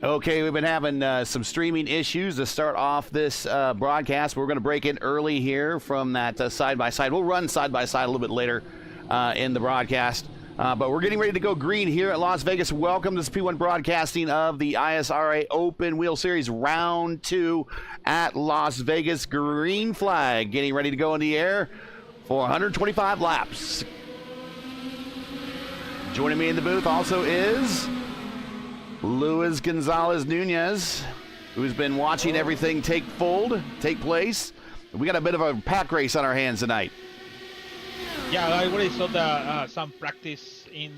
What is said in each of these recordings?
Okay, we've been having some streaming issues to start off this broadcast. We're going to break in early here from that side-by-side. We'll run side-by-side a little bit later in the broadcast. But we're getting ready to go green here at Las Vegas. Welcome to P1 broadcasting of the ISRA Open Wheel Series Round 2 at Las Vegas. Green flag getting ready to go in the air for 125 laps. Joining me in the booth also is Luis Gonzalez Nunez, who's been watching everything take place. We got a bit of a pack race on our hands tonight. Yeah, I already saw some practice in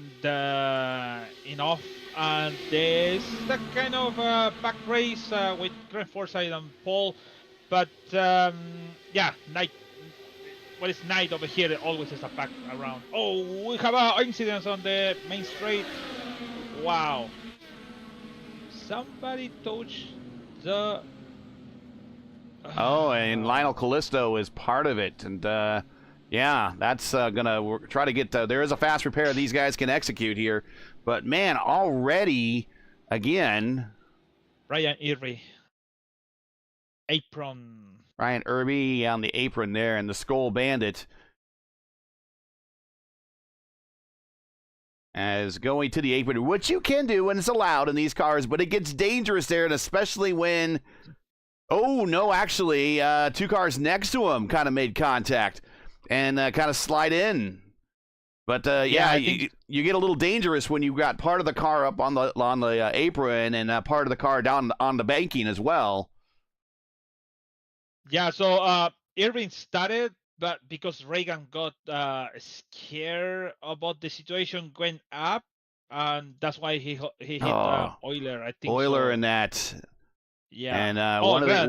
off, and there's that kind of pack race with Greg Forsyth and Paul. But yeah, night. What is night over here? There always is a pack around. Oh, we have incidents on the main straight. Wow. Somebody touched the... Oh, and Lionel Callisto is part of it. And, yeah, that's going to try to get... there is a fast repair these guys can execute here. But, man, already, again... Ryan Irby. Apron. Ryan Irby on the apron there, and the Skull Bandit as going to the apron, which you can do when it's allowed in these cars, but it gets dangerous there, and especially when, oh, no, actually, two cars next to him kind of made contact and kind of slide in. But, yeah, you get a little dangerous when you've got part of the car up on the apron and part of the car down on the banking as well. Yeah, so Irving started, but because Reagan got scared about the situation, went up, and that's why he hit Euler. I think Euler so. and that. Yeah, and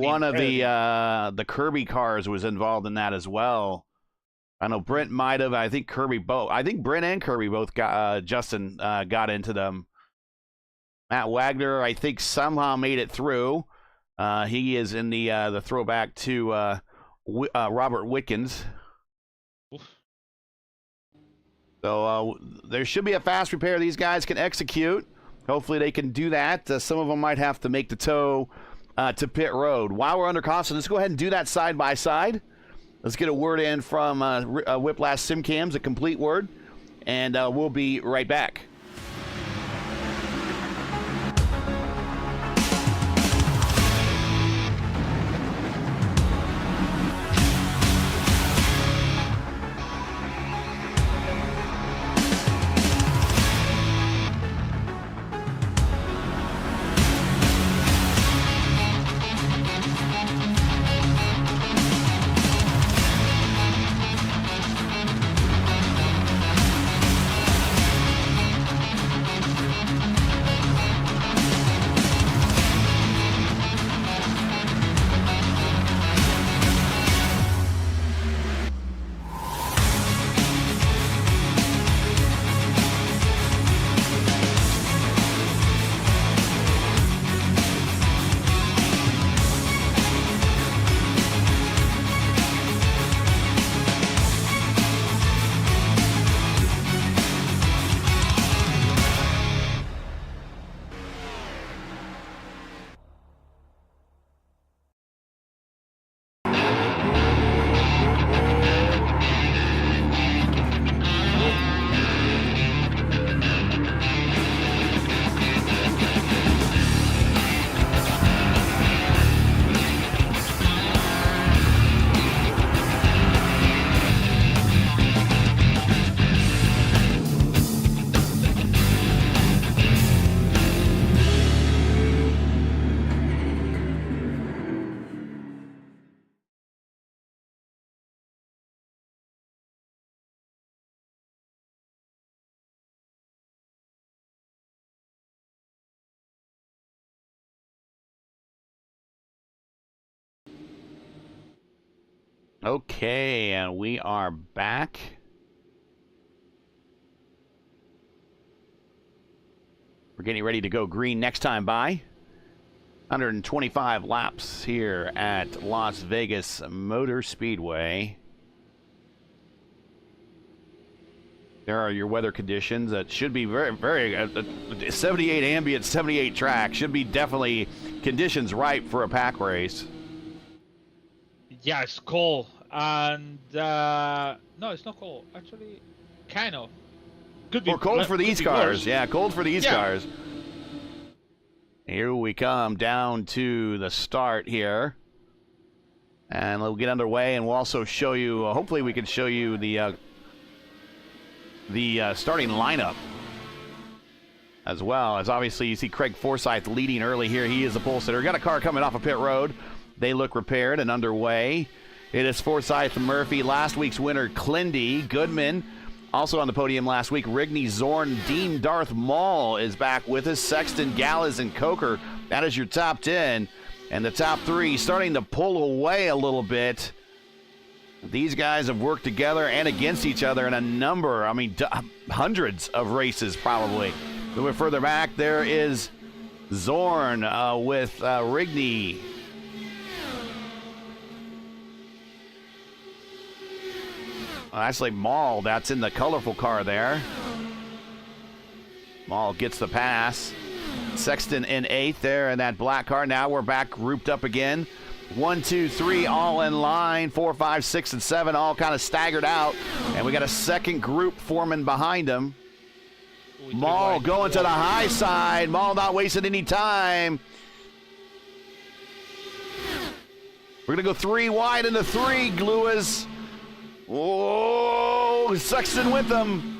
one of the Kirby cars was involved in that as well. I know Brent might have. I think Kirby both. I think Brent and Kirby both got Justin got into them. Matt Wagner, I think, somehow made it through. He is in the throwback to Robert Wickens. Oof. So there should be a fast repair these guys can execute. Hopefully they can do that. Some of them might have to make the tow to pit road. While we're under caution, let's go ahead and do that side by side. Let's get a word in from Whiplash SimCams, a complete word, and we'll be right back. Okay, and we are back. We're getting ready to go green next time by. 125 laps here at Las Vegas Motor Speedway. There are your weather conditions. That should be very 78 ambient, 78 track. Should be definitely conditions ripe for a pack race. Yeah, it's cold. And no, it's not cold. Actually, kind of. Could be. Or cold for these cars. Worse. Yeah, cold for these cars. Here we come down to the start here. And we'll get underway, and we'll also show you, hopefully we can show you the starting lineup as well. As obviously you see Craig Forsyth leading early here. He is the pole sitter. Got a car coming off of pit road. They look repaired and underway. It is Forsyth, Murphy, last week's winner Clindy, Goodman. Also on the podium last week, Rigney, Zorn, Dean, Darth Maul is back with us. Sexton, Gallas, and Coker. That is your top 10. And the top 3 starting to pull away a little bit. These guys have worked together and against each other in a number, I mean, hundreds of races probably. A little bit further back, there is Zorn with Rigney. Actually, Maul, that's in the colorful car there. Maul gets the pass. Sexton in 8th there in that black car. Now we're back grouped up again. 1, 2, 3 all in line. 4, 5, 6, and 7 all kind of staggered out. And we got a second group forming behind them. Maul going to the high side. Maul not wasting any time. We're going to go 3 wide into 3, Lewis. Oh, Sexton with them.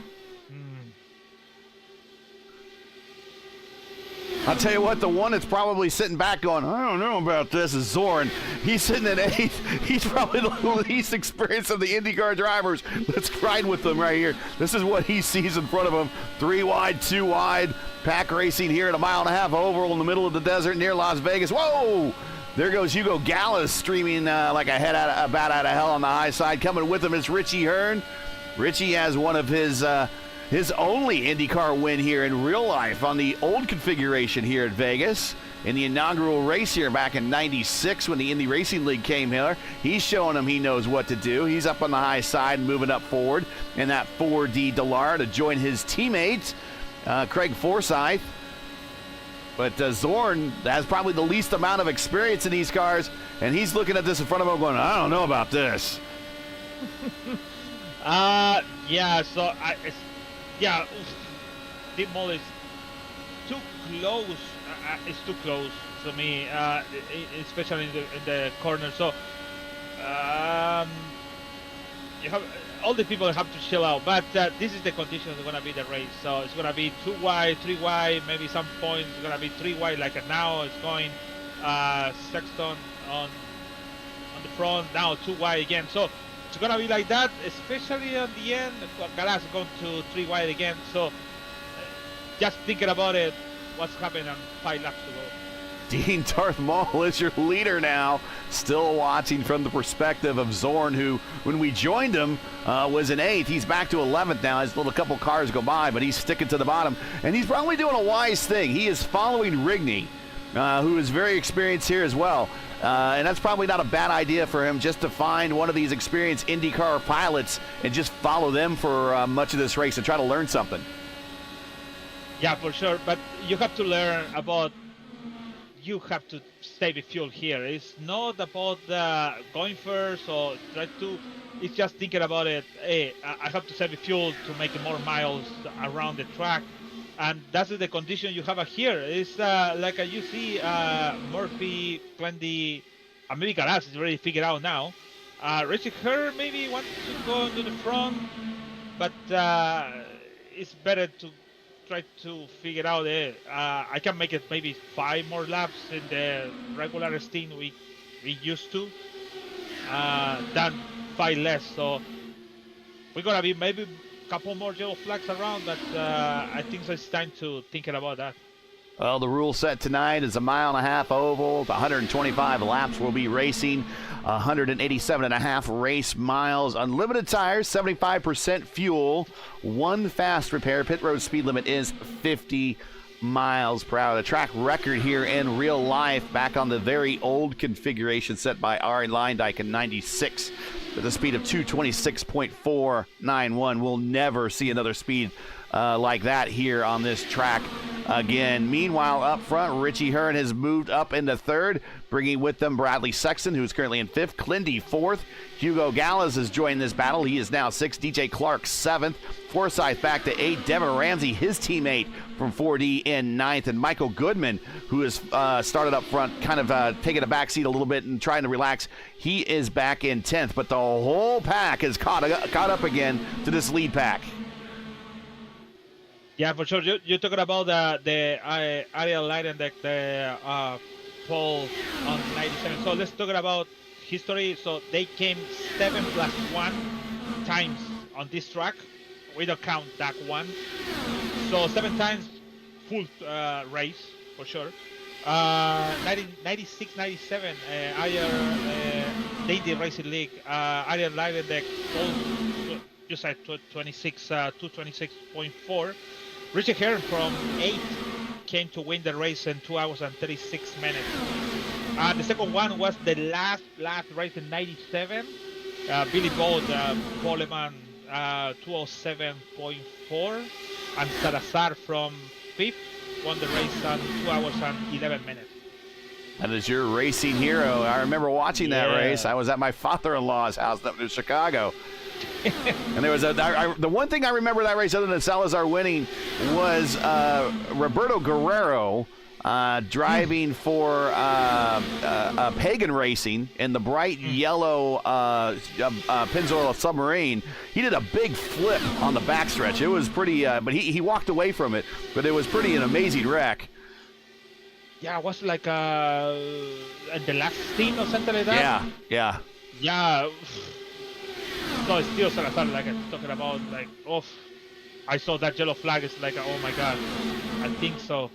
I'll tell you what, the one that's probably sitting back going, I don't know about this, is Zorn. He's sitting at 8th. He's probably the least experienced of the IndyCar drivers. Let's ride with them right here. This is what he sees in front of him. 3 wide, 2 wide. Pack racing here at a 1.5 mile oval in the middle of the desert near Las Vegas. Whoa! There goes Hugo Gallas streaming like a bat out of hell on the high side. Coming with him is Richie Hearn. Richie has one of his only IndyCar win here in real life on the old configuration here at Vegas in the inaugural race here back in '96 when the Indy Racing League came here. He's showing him he knows what to do. He's up on the high side, moving up forward in that 4D Dallara to join his teammate, Craig Forsyth. But Zorn has probably the least amount of experience in these cars, and he's looking at this in front of him going, I don't know about this. Yeah, so Deep Mall is too close. It's too close to me, especially in the corner. So you have all the people have to chill out. But this is the condition that's gonna be the race. So it's gonna be 2 wide, 3 wide, maybe some points. It's gonna be 3 wide, like now it's going Sexton on the front. Now 2 wide again. So it's gonna be like that, especially at the end. Gallas is going to 3 wide again. So just thinking about it, what's happening on 5 laps to go. Dean Darth Maul is your leader now. Still watching from the perspective of Zorn, who, when we joined him, was in 8th. He's back to 11th now. His little couple cars go by, but he's sticking to the bottom. And he's probably doing a wise thing. He is following Rigney, who is very experienced here as well. And that's probably not a bad idea for him, just to find one of these experienced IndyCar pilots and just follow them for much of this race and try to learn something. Yeah, for sure. But you have to learn about, you have to save the fuel here. It's not about going first or try to, it's just thinking about it. Hey, I have to save the fuel to make more miles around the track. And that's the condition you have here. It's like you see Murphy, Clendy, and maybe Gallas is already figured out now. Richie Kerr maybe wants to go into the front, but it's better to try to figure out it. I can make it maybe 5 more laps in the regular stint we used to, than 5 less. So we're gonna be maybe a couple more yellow flags around, but I think it's time to thinking about that. Well, the rule set tonight is a 1.5 mile oval. 125 laps will be racing. 187.5 race miles. Unlimited tires, 75% fuel. 1 fast repair. Pit road speed limit is 50 miles per hour. The track record here in real life, back on the very old configuration set by Ari Leindijk in 96 with a speed of 226.491. We'll never see another speed like that here on this track again. Meanwhile, up front, Richie Hearn has moved up into third, bringing with them Bradley Sexton, who's currently in fifth, Clindy fourth. Hugo Gallas has joined this battle. He is now sixth. DJ Clark seventh. Forsyth back to eighth. Devin Ramsey, his teammate from 4D, in ninth. And Michael Goodman, who has started up front, kind of taking a backseat a little bit and trying to relax, he is back in 10th. But the whole pack is caught up again to this lead pack. Yeah, for sure. You're talking about the Ariel Leidendek, the pole on 97. So let's talk about history. So they came 7+1 times on this track. We don't count that one. So 7 times full race for sure. 96, 97, the Indy Racing League, Ariel Leidendek, you said 226.4. Richard Hearn from 8 came to win the race in 2 hours and 36 minutes. The second one was the last race in 97. Billy Bode, Poleman, 207.4. And Salazar from 5th won the race in 2 hours and 11 minutes. That is your racing hero. I remember watching that race. I was at my father-in-law's house up in Chicago. And there was the one thing I remember that race, other than Salazar winning, was Roberto Guerrero driving for Pagan Racing in the bright yellow Pennzoil submarine. He did a big flip on the backstretch. It was pretty, but he walked away from it. But it was pretty an amazing wreck. Yeah, it was like the last scene or something like that. Yeah. No, it's still Salazar, like I'm talking about, like, I saw that yellow flag, it's like, oh my god, I think so.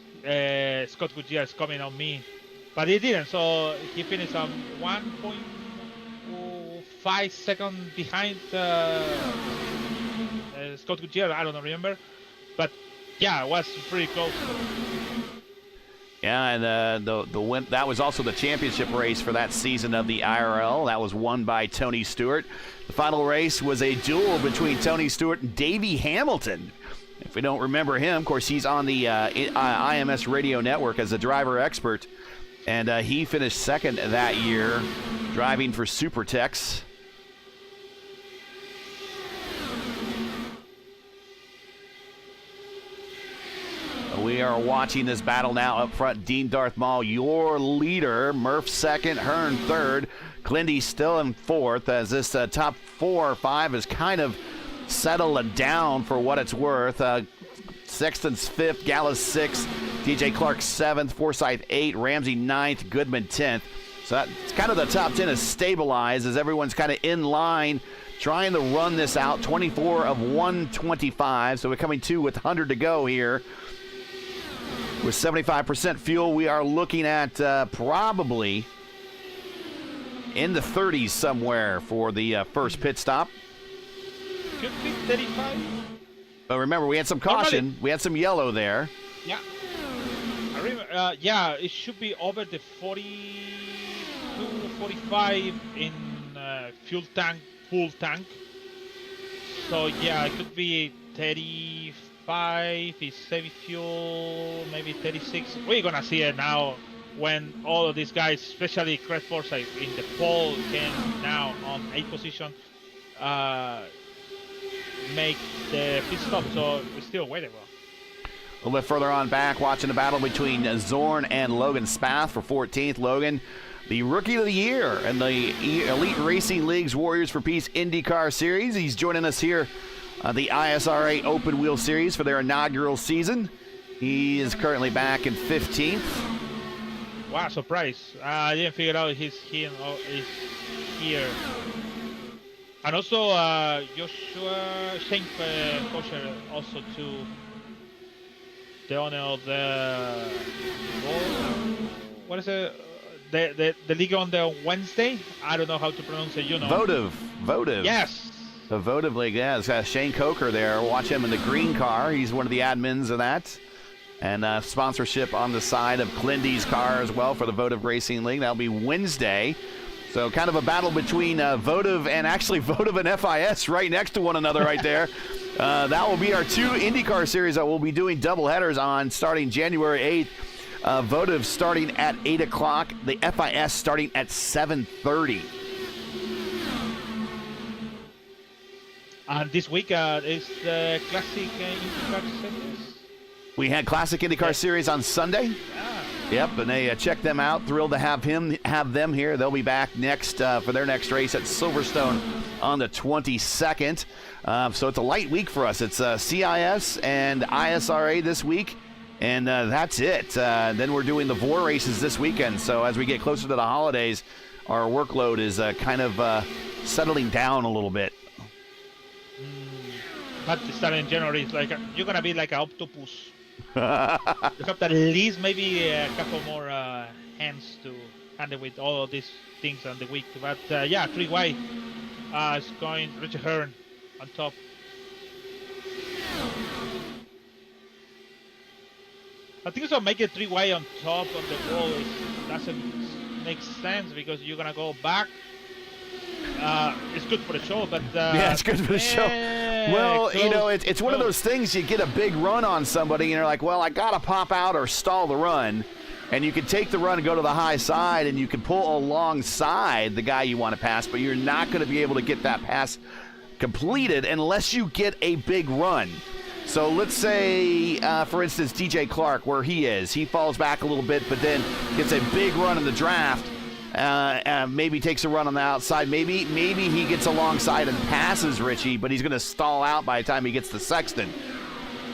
Scott Goodyear is coming on me, but he didn't, so he finished on 1.5 seconds behind Scott Goodyear, I don't remember, but yeah, it was pretty close. Yeah, and that was also the championship race for that season of the IRL. That was won by Tony Stewart. The final race was a duel between Tony Stewart and Davey Hamilton. If we don't remember him, of course, he's on the IMS radio network as a driver expert, and he finished second that year, driving for Supertex. We are watching this battle now up front. Dean Darth Maul, your leader. Murph second, Hearn third. Clindy still in fourth, as this top 4 or 5 is kind of settled down for what it's worth. Sexton's fifth, Gallas sixth, DJ Clark seventh, Forsyth 8, Ramsey 9th, Goodman 10th. So that's kind of the top 10 is stabilized as everyone's kind of in line trying to run this out. 24 of 125, so we're coming to with 100 to go here. With 75% fuel, we are looking at probably in the 30s somewhere for the first pit stop. Could be 35. But remember, we had some caution. We had some yellow there. Yeah. I remember, yeah, it should be over the 42, 45 in full tank. So, yeah, it could be 35 is heavy fuel, maybe 36. We're going to see it now when all of these guys, especially Craig Forsyth in the pole, can now on 8th position make the pit stop. So we're still waiting. A little bit further on back, watching the battle between Zorn and Logan Spath for 14th. Logan, the Rookie of the Year in the Elite Racing League's Warriors for Peace IndyCar Series. He's joining us here the ISRA Open Wheel Series for their inaugural season. He is currently back in 15th. Wow, surprise. I didn't figure out he's here. And also Joshua Shane Kosher also to the owner of the what is it? The league on the Wednesday? I don't know how to pronounce it, Votive. Yes. The Votive League, yeah. It's got Shane Coker there. Watch him in the green car. He's one of the admins of that. And sponsorship on the side of Clindy's car as well for the Votive Racing League. That'll be Wednesday. So kind of a battle between Votive and actually Votive and FIS right next to one another right there. That will be our 2 IndyCar series that we'll be doing doubleheaders on starting January 8th. Votive starting at 8 o'clock. The FIS starting at 7:30. And this week is the Classic IndyCar Series. We had Classic IndyCar Series on Sunday. Yep, and they checked them out. Thrilled to have them here. They'll be back next for their next race at Silverstone on the 22nd. So it's a light week for us. It's CIS and ISRA this week, and that's it. Then we're doing the VOR races this weekend. So as we get closer to the holidays, our workload is kind of settling down a little bit. But starting in January, it's like you're gonna be like an octopus. You have at least maybe a couple more hands to handle with all of these things on the week. But yeah, 3Y is going Richard Hearn on top. I think so. Make it 3Y on top of the wall doesn't make sense because you're gonna go back. It's good for the show, but yeah, it's good for the show. Well, you know, it's one of those things. You get a big run on somebody, and you're like, well, I gotta pop out or stall the run, and you can take the run and go to the high side, and you can pull alongside the guy you want to pass, but you're not going to be able to get that pass completed unless you get a big run. So let's say, for instance, DJ Clark, where he falls back a little bit, but then gets a big run in the draft. Maybe takes a run on the outside. Maybe he gets alongside and passes Richie, but he's going to stall out by the time he gets to Sexton.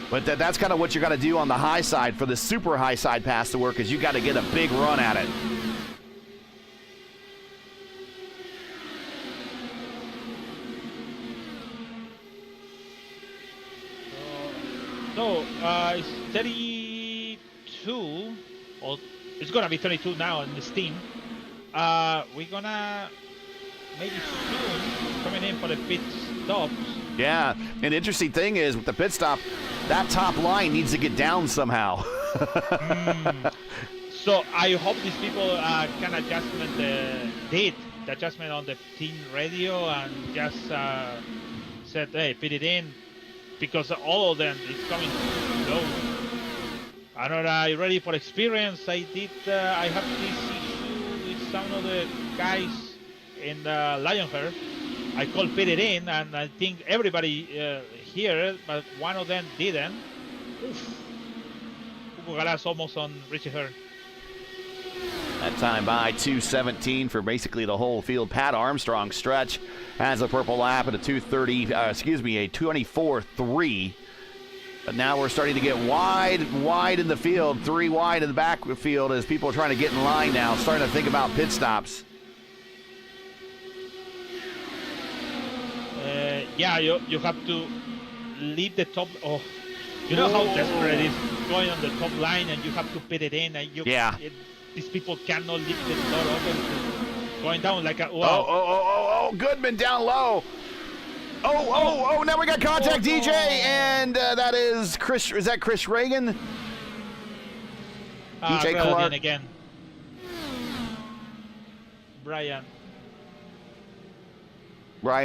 But that's kind of what you're going to do on the high side for the super high side pass to work, is you got to get a big run at it. So it's 32, or it's going to be 32 now in the Steam. We're gonna maybe soon coming in for the pit stops. Yeah, an interesting thing is with the pit stop, that top line needs to get down somehow. So I hope these people can adjustment the adjustment on the team radio and just said, hey, pit it in, because all of them is coming low. I don't know, ready for experience. I have this some of the guys in the Lionheart. I called fit it in, and I think everybody here, but one of them didn't. Oof. Hugo Galas almost on Richie Hearn. That time by 2:17 for basically the whole field. Pat Armstrong stretch has a purple lap at a 24.3. But now we're starting to get wide in the field, 3 wide in the backfield as people are trying to get in line now, starting to think about pit stops. Yeah, you have to leave the top. Oh, you know how desperate it is going on the top line, and you have to pit it in, and these people cannot leave the door open, going down like a. Wow. Oh! Goodman down low. Oh! Now we got contact, DJ, and that is Chris. Is that Chris Reagan? DJ Clark again. Brian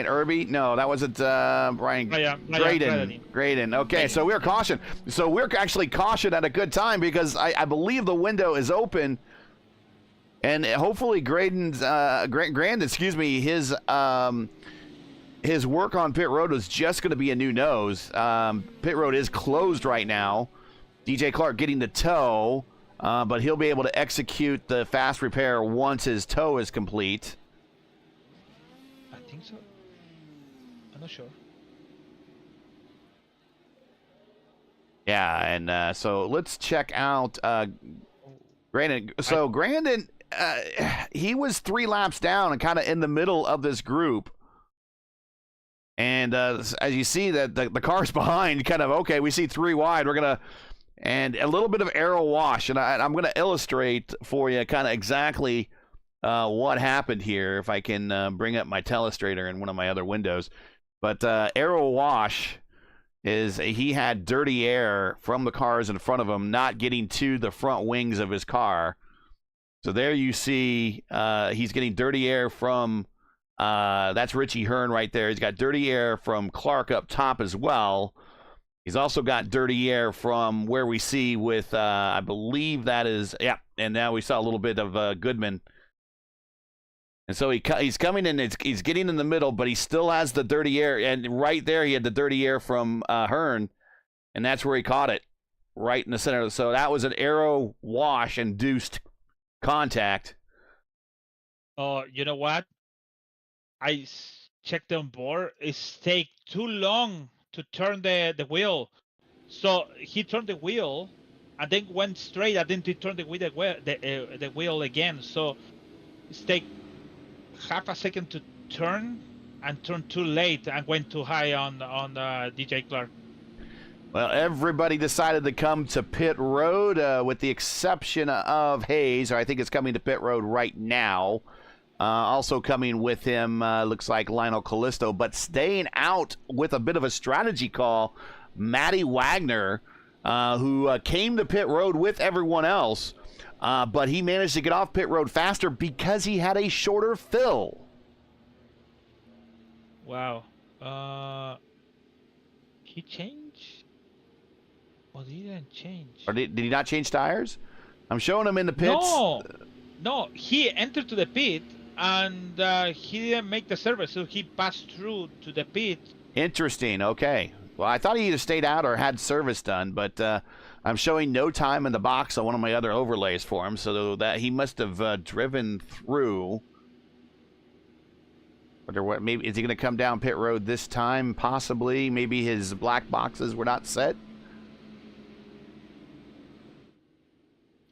Irby? No, that wasn't Brian Graydon. Okay, so we're cautioned. So we're actually cautioned at a good time because I believe the window is open, and hopefully Grandin, his work on pit road was just going to be a new nose. Pit road is closed right now. DJ Clark getting the tow, but he'll be able to execute the fast repair once his tow is complete. I think so. I'm not sure. Yeah, and so let's check out Grandin. So Grandin, he was 3 laps down and kind of in the middle of this group. And as you see, that the car's behind, kind of, okay, we see 3 wide. We're going to, and a little bit of aero wash. And I'm going to illustrate for you kind of exactly what happened here, if I can bring up my telestrator in one of my other windows. But aero wash is he had dirty air from the cars in front of him not getting to the front wings of his car. So there you see he's getting dirty air from, that's Richie Hearn right there. He's got dirty air from Clark up top as well. He's also got dirty air from where we see with, I believe that is, yeah, and now we saw a little bit of Goodman. And so he's coming in, he's getting in the middle, but he still has the dirty air. And right there, he had the dirty air from Hearn, and that's where he caught it, right in the center. So that was an aero wash-induced contact. Oh, you know what? I checked on board. It's take too long to turn the wheel. So he turned the wheel and then went straight, and then he turned the wheel again. So it's take half a second to turn, and turned too late and went too high on DJ Clark. Well, everybody decided to come to pit road, with the exception of Hayes, or I think it's coming to pit road right now. Also coming with him, looks like Lionel Callisto, but staying out with a bit of a strategy call, Matty Wagner, who came to pit road with everyone else. But he managed to get off pit road faster because he had a shorter fill. Wow. He changed? Or he didn't change? Or did he not change tires? I'm showing him in the pits. No, he entered to the pit, and he didn't make the service, so he passed through to the pit. Interesting. Okay. Well, I thought he either stayed out or had service done, but I'm showing no time in the box on one of my other overlays for him, so that he must have driven through. Wonder what? Maybe is he going to come down pit road this time? Possibly. Maybe his black boxes were not set.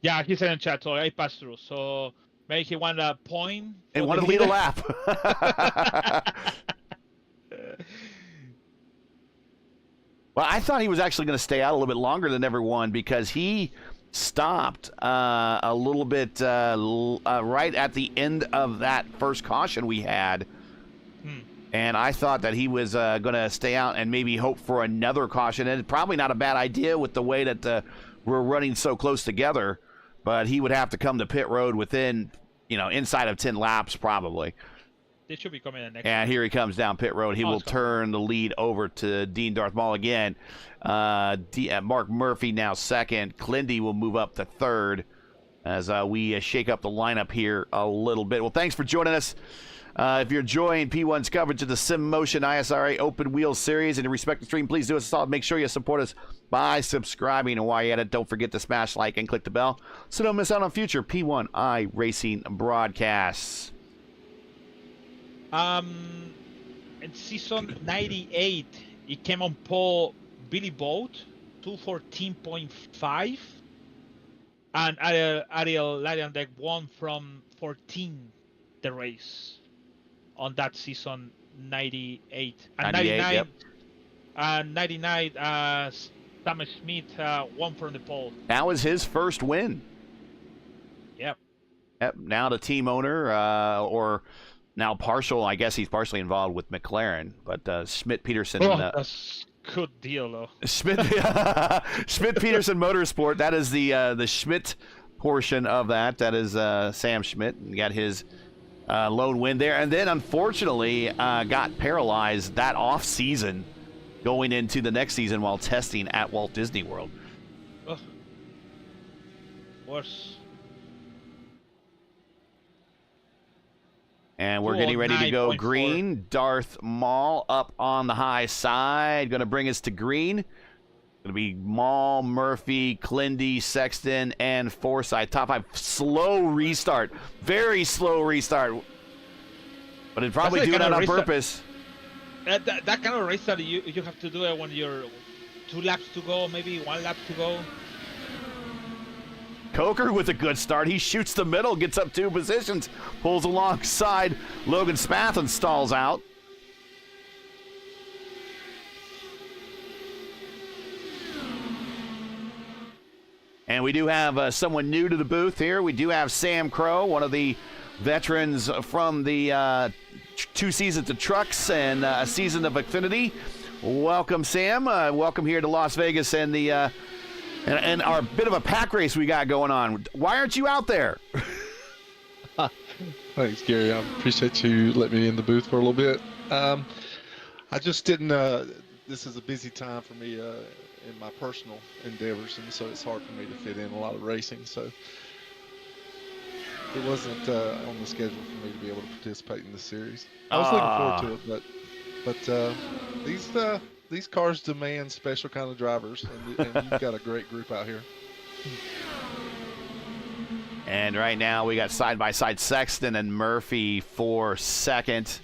Yeah, he said in chat, so I passed through. So maybe he wanted a point. And wanted to lead a lap. Well, I thought he was actually going to stay out a little bit longer than everyone because he stopped a little bit right at the end of that first caution we had. And I thought that he was going to stay out and maybe hope for another caution. And it's probably not a bad idea with the way that we're running so close together. But he would have to come to pit road within, inside of 10 laps probably. They should be coming in next. And here he comes down pit road. He will turn the lead over to Dean Darth Maul again. Mark Murphy now second. Clindy will move up to third as we shake up the lineup here a little bit. Well, thanks for joining us. If you're enjoying P1's coverage of the Sim Motion ISRA Open Wheel Series and you respect the stream, please do us a solid. Make sure you support us by subscribing. And while you're at it, don't forget to smash like and click the bell so don't miss out on future P1 iRacing broadcasts. In season 98, it came on pole Billy Boat, 214.5, and Ariel Lariandek won from 14 the race on that season 98. And 99, yep. 99, Sam Smith won from the pole. That was his first win. Yep. Now the team owner, or now partial, I guess he's partially involved with McLaren, but Schmidt-Peterson. That's good deal, though. Schmidt-Peterson Motorsport, that is the Schmidt portion of that. That is Sam Schmidt. He got his lone win there. And then, unfortunately, got paralyzed that off-season going into the next season while testing at Walt Disney World. Ugh. Worse. And we're getting ready to go green. Darth Maul up on the high side. Going to bring us to green. Going to be Maul, Murphy, Clindy, Sexton, and Forsyth. Top five. Slow restart. Very slow restart. But it'd probably do that on purpose. That kind of restart, you have to do it when you're 2 laps to go, maybe 1 lap to go. Coker with a good start. He shoots the middle, gets up 2 positions, pulls alongside Logan Spath and stalls out. And we do have someone new to the booth here. We do have Sam Crow, one of the veterans from the 2 seasons of Trucks and a season of Xfinity, Welcome, Sam. Welcome here to Las Vegas and the and our bit of a pack race we got going on. Why aren't you out there? Thanks, Gary. I appreciate you letting me in the booth for a little bit. I just didn't. This is a busy time for me in my personal endeavors, and so it's hard for me to fit in a lot of racing. So it wasn't on the schedule for me to be able to participate in the series. I was looking forward to it, but these cars demand special kind of drivers, and you've got a great group out here. And right now we got side-by-side Sexton and Murphy for second.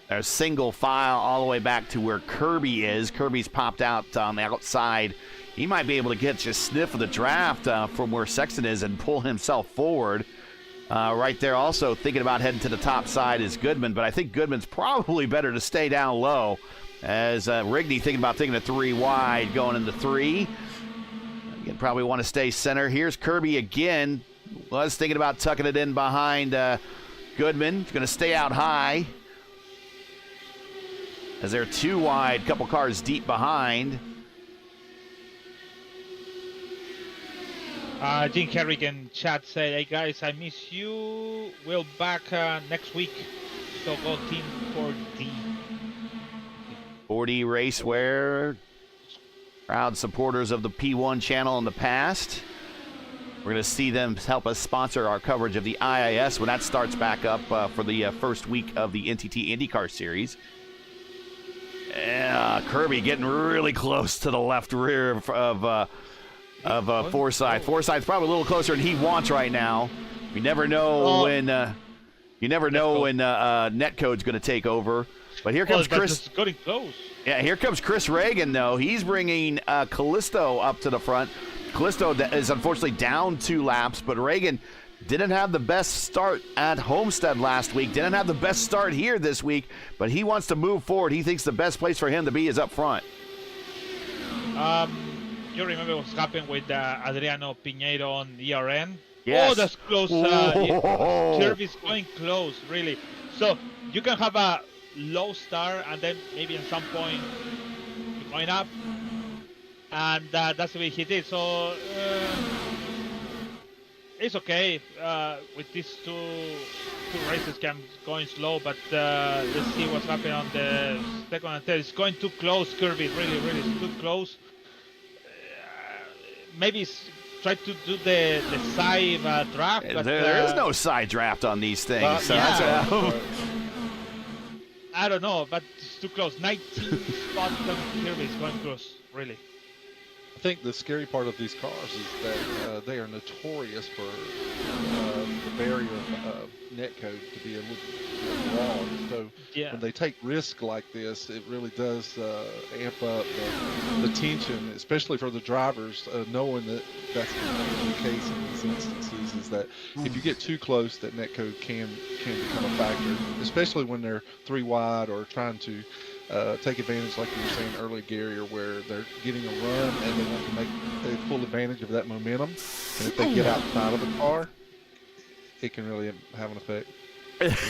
There's single file all the way back to where Kirby is. Kirby's popped out on the outside. He might be able to get just a sniff of the draft from where Sexton is and pull himself forward. Right there also thinking about heading to the top side is Goodman, but I think Goodman's probably better to stay down low as Rigney thinking about taking a 3 wide going into 3. You probably want to stay center. Here's Kirby again. Was thinking about tucking it in behind Goodman. He's going to stay out high as they're 2 wide, couple cars deep behind. Jim Kerrigan chat said, "Hey guys, I miss you. We'll back next week. So go team 4D." 4D Racewear, proud supporters of the P1 channel in the past. We're going to see them help us sponsor our coverage of the IIS when that starts back up for the first week of the NTT IndyCar Series. Kirby getting really close to the left rear of Forsyth. Forsyth's probably a little closer than he wants right now. You never know when Netcode's going to take over. But here comes Chris. Getting close. Yeah, here comes Chris Reagan though. He's bringing Callisto up to the front. Callisto is unfortunately down 2 laps, but Reagan didn't have the best start at Homestead last week. Didn't have the best start here this week, but he wants to move forward. He thinks the best place for him to be is up front. You remember what's happened with Adriano Piñeiro on ERN? Yes. Oh, that's close. Kirby's going close, really. So you can have a low start and then maybe at some point you're going up. And that's the way he did. So it's okay with these two races going slow, but let's see what's happening on the second and third. It's going too close, Kirby. Really too close. Maybe try to do the side draft. But, there is no side draft on these things. So yeah. that's I don't know, but it's too close. 19 spots on Kirby is going close, really. I think the scary part of these cars is that they are notorious for the barrier of netcode to be a little bit broad. So when they take risk like this, it really does amp up the tension, especially for the drivers, knowing that that's going to be the case in these instances. Is that if you get too close, that netcode can become a factor, especially when they're 3 wide or trying to take advantage, like you were saying earlier, Gary, or where they're getting a run and they want to make full advantage of that momentum. And if they get outside of the car, it can really have an effect.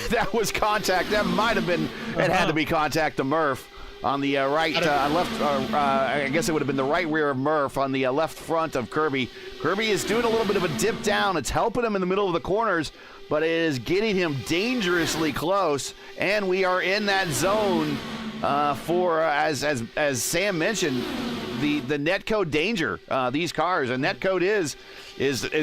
That was contact. That might have been. It had to be contact to Murph on the right, left. I guess it would have been the right rear of Murph on the left front of Kirby. Kirby is doing a little bit of a dip down. It's helping him in the middle of the corners, but it is getting him dangerously close. And we are in that zone. For as Sam mentioned, the netcode danger. These cars, and netcode is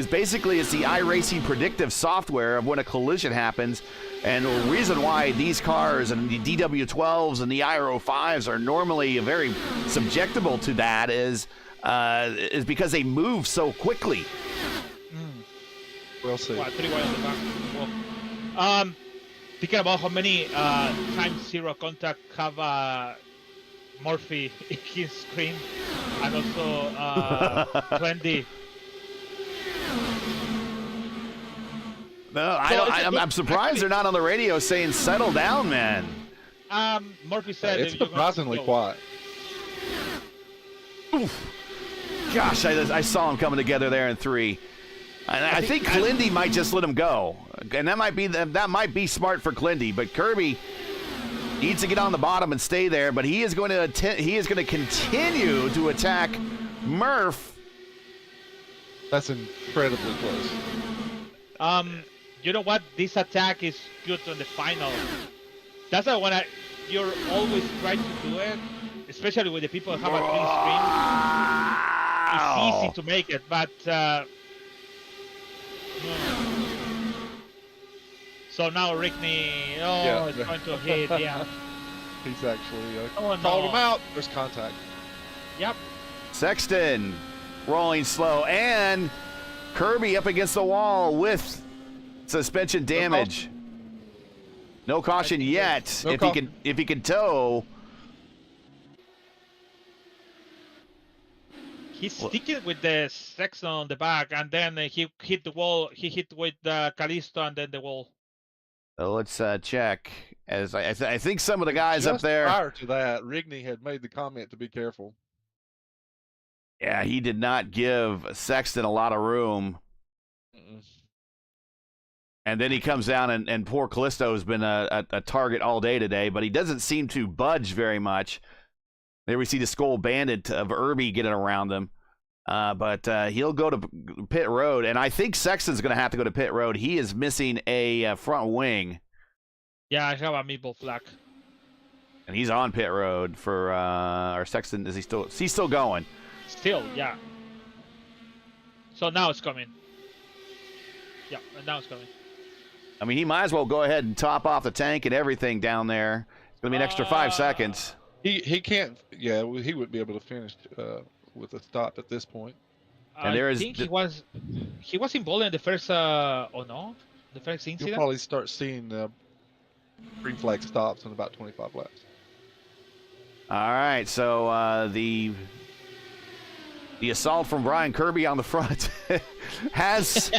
basically it's the iRacing predictive software of when a collision happens, and the reason why these cars and the DW12s and the IR05s are normally very subjectable to that is because they move so quickly. Well said. 3 wide on the back. Thinking about how many times zero contact have Murphy in his screen, and also 20. No, I'm surprised they're not on the radio saying "settle down, man." Murphy said it's surprisingly quiet. Oof. Gosh, I saw them coming together there in 3. And I think Clindy might just let him go, and that might be smart for Clindy. But Kirby, Needs to get on the bottom and stay there, but he is going to continue to attack Murph. That's incredibly close. You know what? This attack is good on the final. That's why when you're always trying to do it, especially with the people who have a green screen. It's easy to make it, but so now Rickney, it's going to hit, yeah. He's actually called him out. There's contact. Yep. Sexton rolling slow, and Kirby up against the wall with suspension damage. No caution yet. If he can tow. He's sticking with the Sexton on the back, and then he hit the wall. He hit with Callisto and then the wall. So let's check. As I think some of the guys up there. Prior to that, Rigney had made the comment to be careful. Yeah, he did not give Sexton a lot of room. And then he comes down, and poor Callisto has been a target all day today, but he doesn't seem to budge very much. There we see the Skull Bandit of Irby getting around him. But he'll go to pit road, and I think Sexton's going to have to go to pit road. He is missing a front wing. Yeah, I have a meatball flag. And he's on pit road for or Sexton. Is he still? He's still going. Still, yeah. So now it's coming. Yeah, and now it's coming. I mean, he might as well go ahead and top off the tank and everything down there. It's going to be an extra 5 seconds. He can't. Yeah, he wouldn't be able to finish with a stop at this point. And there I think he was involved in the first. Oh no, the first incident. You'll probably start seeing green flag stops in about 25 laps. All right, so the assault from Brian Kirby on the front has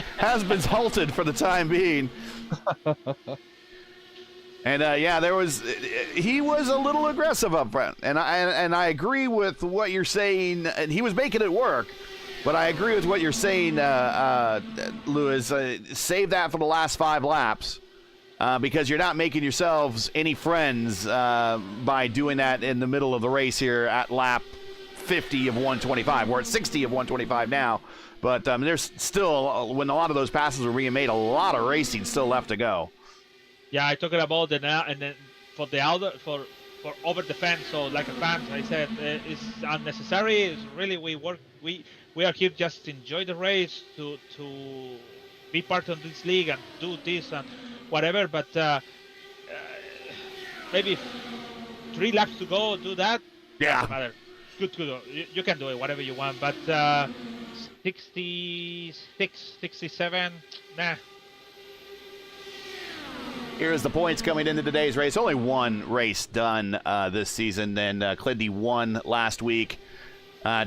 been halted for the time being. And yeah, he was a little aggressive up front, and I agree with what you're saying. And he was making it work, but I agree with what you're saying, Lewis. Save that for the last 5 laps, because you're not making yourselves any friends by doing that in the middle of the race here at lap 50 of 125. We're at 60 of 125 now, but there's still, when a lot of those passes were being made, a lot of racing still left to go. Yeah, I talking about the now and then for the other for over the fence. So like a fan, I said it's unnecessary. It's really we are here just to enjoy the race, to be part of this league and do this and whatever. But maybe 3 laps to go, do that. Yeah. Doesn't matter. Good to do. You can do it whatever you want. But 66, 67, nah. Here's the points coming into today's race. Only 1 race done this season. And Clindy won last week.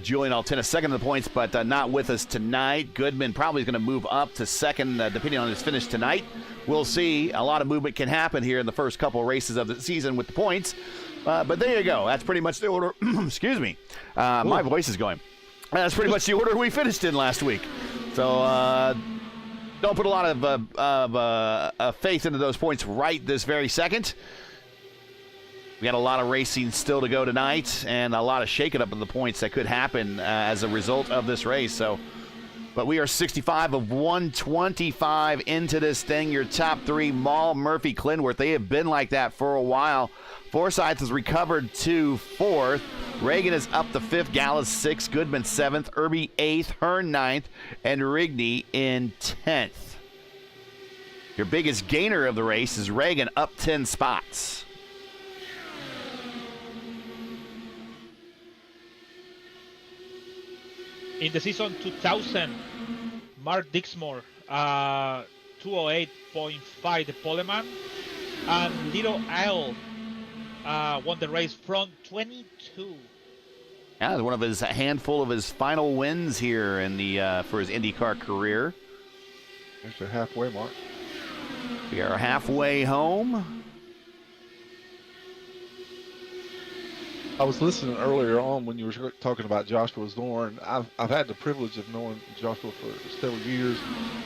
Julian Altena second in the points, but not with us tonight. Goodman probably is going to move up to second, depending on his finish tonight. We'll see. A lot of movement can happen here in the first couple of races of the season with the points. But there you go. That's pretty much the order. Excuse me. My voice is going. That's pretty much the order we finished in last week. So don't put a lot of faith into those points right this very second. We got a lot of racing still to go tonight, and a lot of shaking up of the points that could happen as a result of this race. So, but we are 65 of 125 into this thing. Your top 3, Maul, Murphy, Clinworth, they have been like that for a while. Forsyth has recovered to 4th. Reagan is up to 5th. Gallus 6th. Goodman 7th. Irby 8th. Hearn 9th. And Rigney in 10th. Your biggest gainer of the race is Reagan, up 10 spots. In the season 2000, Mark Dixmore, 208.5 the poleman, and Little Al won the race from 22. Yeah, one of his handful of his final wins here in the for his IndyCar career. There's the halfway mark. We are halfway home. I was listening earlier on when you were talking about Joshua Zorn. I've had the privilege of knowing Joshua for several years.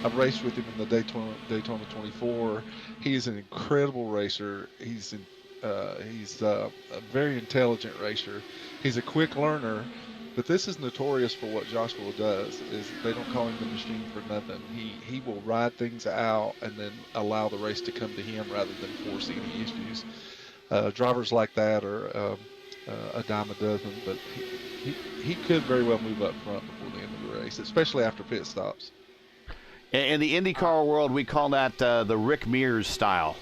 I've raced with him in the Daytona 24. He's an incredible racer. He's He's a very intelligent racer. He's a quick learner, but this is notorious for what Joshua does. Is they don't call him the machine for nothing. He will ride things out and then allow the race to come to him rather than force any issues. Drivers like that are a dime a dozen, but he could very well move up front before the end of the race, especially after pit stops. In the IndyCar world, we call that the Rick Mears style.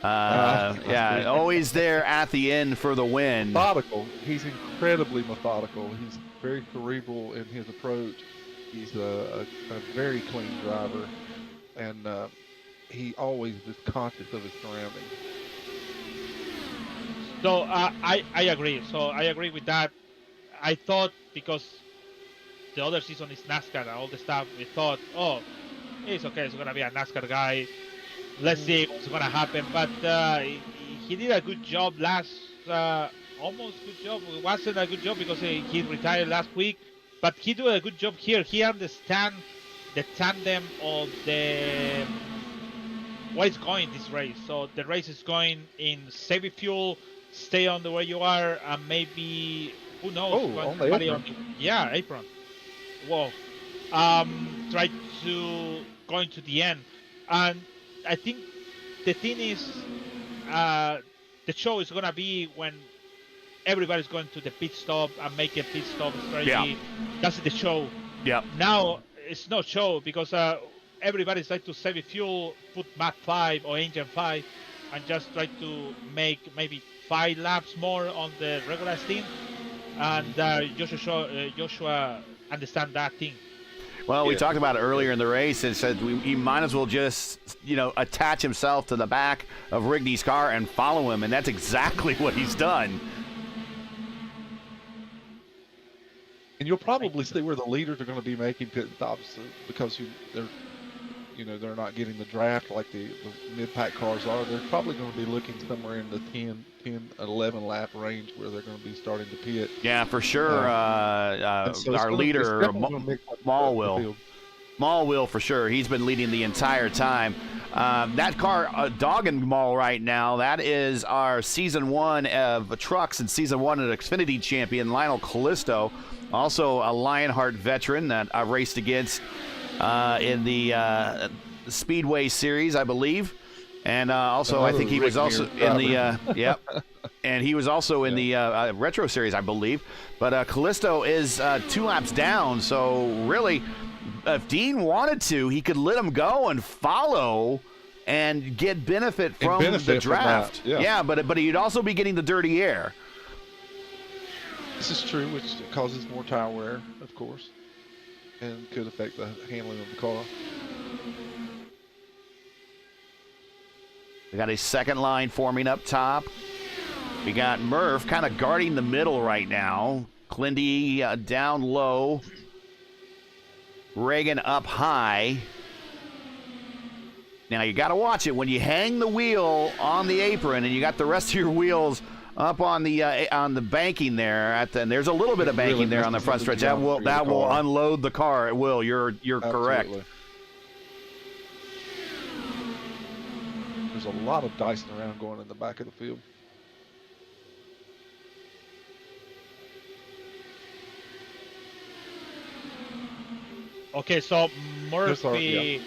Yeah, always there at the end for the win. Methodical. He's incredibly methodical. He's very cerebral in his approach. He's a very clean driver, and he always is conscious of his surroundings. So I agree. So I agree with that. I thought because the other season is NASCAR and all the stuff, we thought, oh, it's okay. It's gonna be a NASCAR guy. Let's see what's gonna happen. But he did a good job almost good job. It wasn't a good job because he retired last week, but he did a good job here. He understands the tandem of the where it's going this race. So the race is going in save fuel, stay on the way you are, and maybe who knows? On the apron. Apron. Whoa. Try to going to the end, and I think the thing is, the show is gonna be when everybody's going to the pit stop and make a pit stop strategy. Yeah. That's the show. Yeah. Now it's no show because everybody's trying to save fuel, put Mach 5 or Engine 5, and just try to make maybe 5 laps more on the regular stint. And Joshua understand that thing. Well, we talked about it earlier in the race and said he might as well just, attach himself to the back of Rigney's car and follow him, and that's exactly what he's done. And you'll probably see where the leaders are going to be making pit stops because they're not getting the draft like the mid-pack cars are. They're probably going to be looking somewhere in the 10, 11 lap range where they're going to be starting to pit. Yeah, for sure. So our leader, Maul will for sure. He's been leading the entire time. That car, dogging Maul right now, that is our Season 1 of trucks and Season 1 of Xfinity champion, Lionel Callisto. Also a Lionheart veteran that I raced against in the Speedway Series, I believe. And also, I think he was also in the and he was also in the Retro Series, I believe. But Callisto is 2 laps down, so really, if Dean wanted to, he could let him go and follow and get benefit from the draft. From that, but he'd also be getting the dirty air. This is true, which causes more tire wear, of course, and could affect the handling of the car. We got a second line forming up top. We got Murph kind of guarding the middle right now. Clindy down low. Reagan up high. Now you got to watch it when you hang the wheel on the apron and you got the rest of your wheels up on the banking there. And there's a little bit of banking really there on the front stretch. That will unload the car. It will. You're correct. There's a lot of dicing around going in the back of the field. Okay, so Murphy,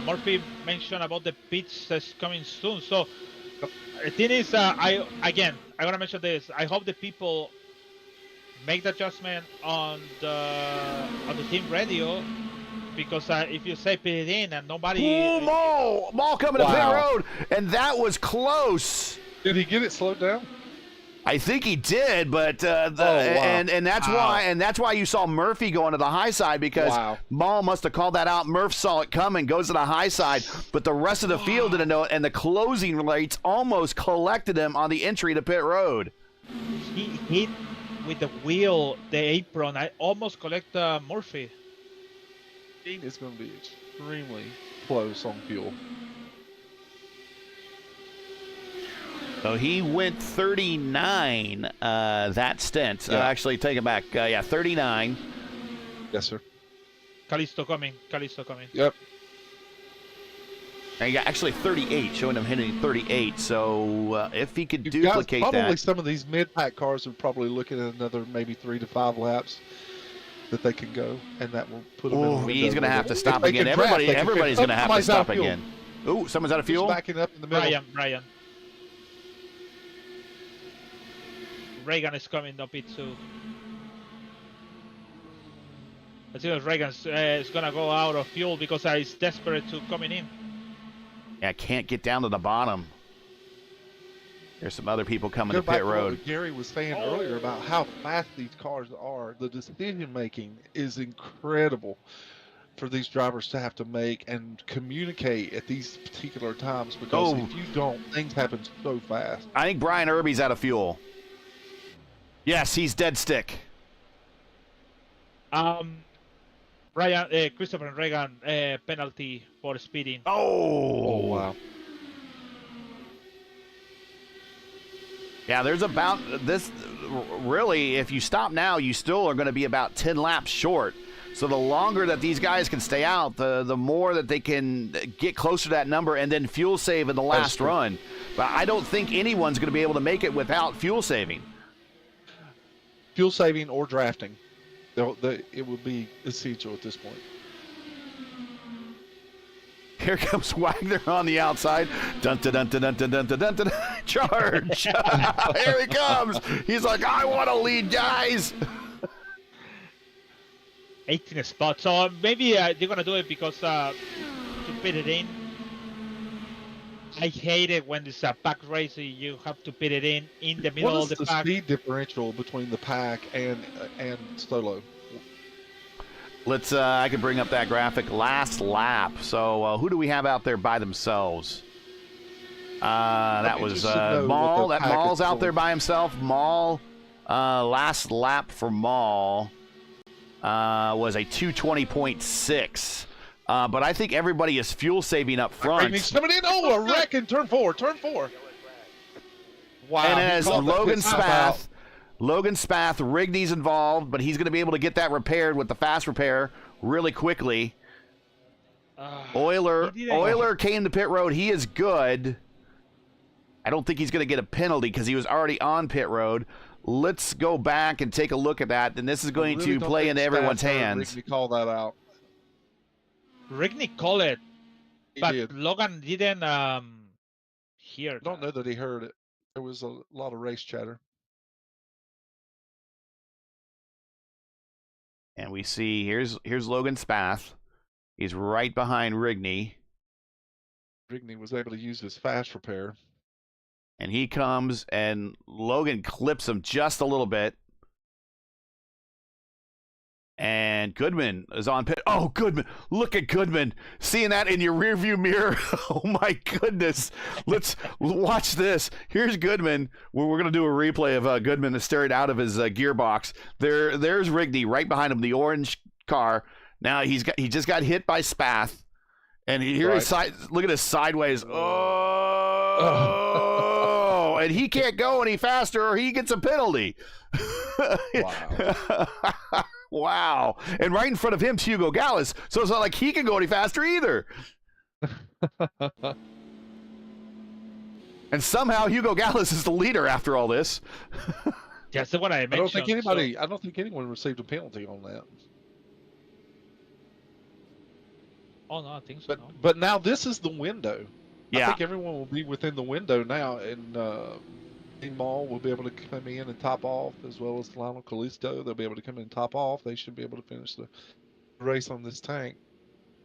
Murphy mentioned about the pits that's coming soon. So the thing is, I want to mention this. I hope the people make the adjustment on the team radio. Because if you say pit in and nobody... Ooh, Maul coming to pit road, and that was close. Did he get it slowed down? I think he did, but and that's why you saw Murphy going to the high side because Maul must have called that out. Murph saw it coming, goes to the high side, but the rest of the field didn't know it, and the closing rates almost collected him on the entry to pit road. He hit with the wheel, the apron. I almost collect Murphy. It's going to be extremely close on fuel. So he went 39 that stint. Actually, take it back. 39. Yes, sir. Callisto coming. Yep. And he got actually 38, showing him hitting 38. So if he could You duplicate guys, probably that. some of these mid-pack cars are probably looking at another maybe 3 to 5 laps that they can go, and that will put them in the window. He's going to have to If stop they again. can draft, Everybody's going to have to somebody's out stop of fuel. again. Ooh, someone's out of fuel? Just backing up in the middle. Brian. Reagan is coming up it too. As soon as Reagan's is gonna go out of fuel because he's desperate to coming in. Yeah, can't get down to the bottom. There's some other people coming to Go back pit to road. what Gary was saying earlier about how fast these cars are. The decision making is incredible for these drivers to have to make and communicate at these particular times, because if you don't, things happen so fast. I think Brian Irby's out of fuel. Yes, he's dead stick. Christopher and Reagan penalty for speeding. Oh, wow. Yeah, there's about this. Really, if you stop now, you still are going to be about 10 laps short. So the longer that these guys can stay out, the more that they can get closer to that number and then fuel save in the last run. But I don't think anyone's going to be able to make it without fuel saving. Fuel saving or drafting. It would be essential at this point. Here comes Wagner on the outside. Dun dun dun dun dun dun dun dun dun. Charge! Here he comes. He's like, I want to lead, guys. 18 spot. So maybe they're gonna do it because to pit it in. I hate it when it's a pack race. You have to pit it in the middle of the pack. What is the speed differential between the pack and solo? Let's. I can bring up that graphic. Last lap. So who do we have out there by themselves? That was Maul. That Maul's out there by himself. Maul. Last lap for Maul was a 2:20.6. But I think everybody is fuel saving up front. He's coming in. Oh, a wreck in turn 4. Turn 4. Wow. And as Logan Spath, Rigney's involved, but he's going to be able to get that repaired with the fast repair really quickly. Euler came to pit road. He is good. I don't think he's going to get a penalty because he was already on pit road. Let's go back and take a look at that, and this is going to play into everyone's hands. Rigney called that out. Rigney called it, but did. Logan didn't hear. I don't know that he heard it. There was a lot of race chatter. And we see here's Logan Spath. He's right behind Rigney. Rigney was able to use his fast repair. And he comes and Logan clips him just a little bit. And Goodman is on pit. Oh, Goodman. Look at Goodman. Seeing that in your rearview mirror. Oh, my goodness. Let's watch this. Here's Goodman. We're going to do a replay of Goodman staring out of his gearbox. There's Rigney right behind him, the orange car. Now he just got hit by Spath. And look at his sideways. Oh. And he can't go any faster or he gets a penalty. Wow. Wow. And right in front of him, Hugo Gallas. So it's not like he can go any faster either. And somehow Hugo Gallas is the leader after all this. That's what I mentioned. I don't think anyone received a penalty on that. Oh, no, I think so. But now this is the window. Yeah. I think everyone will be within the window now, and Maul will be able to come in and top off, as well as Lionel Callisto. They'll be able to come in and top off. They should be able to finish the race on this tank.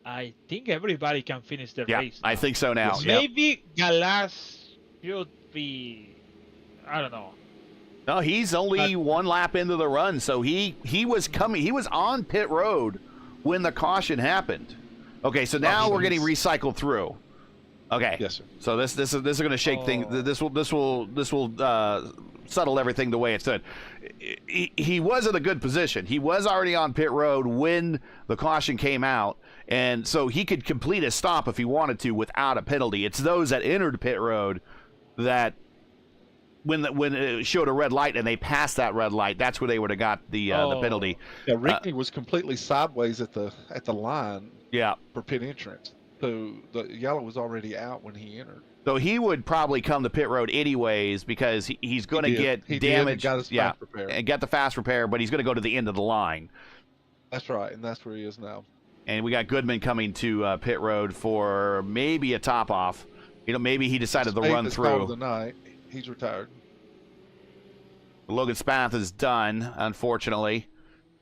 I think everybody can finish the race now. I think so now. Yes. Maybe Gallas should be, I don't know. No, he's only one lap into the run, so he was on pit road when the caution happened. Okay, so now we're getting recycled through. Okay. Yes, sir. So this is going to shake things. This will settle everything the way it should. He was in a good position. He was already on pit road when the caution came out, and so he could complete a stop if he wanted to without a penalty. It's those that entered pit road that when it showed a red light and they passed that red light, that's where they would have got the penalty. Yeah, Rigney was completely sideways at the line. Yeah. For pit entrance. So the yellow was already out when he entered. So he would probably come to pit road anyways because he's going to get damage. Got his fast repair. And get the fast repair, but he's going to go to the end of the line. That's right, and that's where he is now. And we got Goodman coming to pit road for maybe a top off. You know, maybe he decided to run through. The night. He's retired. Logan Spath is done, unfortunately.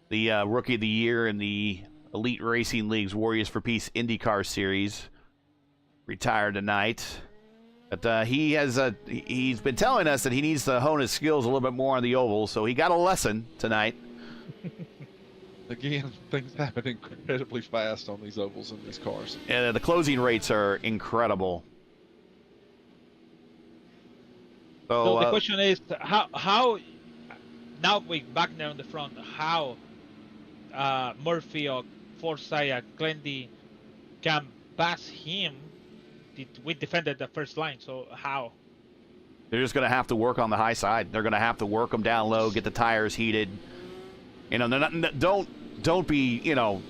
The Rookie of the Year in the Elite Racing League's Warriors for Peace IndyCar Series. Retired tonight. But he's been telling us that he needs to hone his skills a little bit more on the oval, so he got a lesson tonight. Again, things happen incredibly fast on these ovals in these cars. And the closing rates are incredible. So the question is, how now with Wagner on the front, how Murphy or Forsyth and Glendy can pass him? We defended the first line, so how? They're just going to have to work on the high side. They're going to have to work them down low, get the tires heated. You know, they're not, don't be, you know,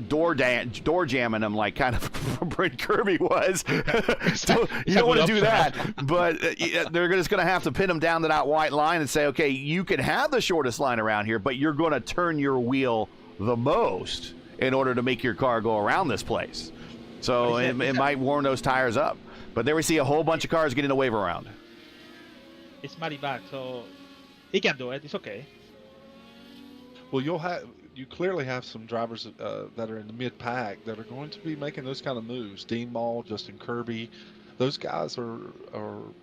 door jamming them like kind of Brent Kirby was. You don't want to do that. But they're just going to have to pin them down to that white line and say, okay, you can have the shortest line around here, but you're going to turn your wheel the most in order to make your car go around this place. So it might warm those tires up. But there we see a whole bunch of cars getting a wave around. It's mighty bad, so he can do it. It's okay. Well, you clearly have some drivers that are in the mid-pack that are going to be making those kind of moves. Dean Mall, Justin Kirby, those guys are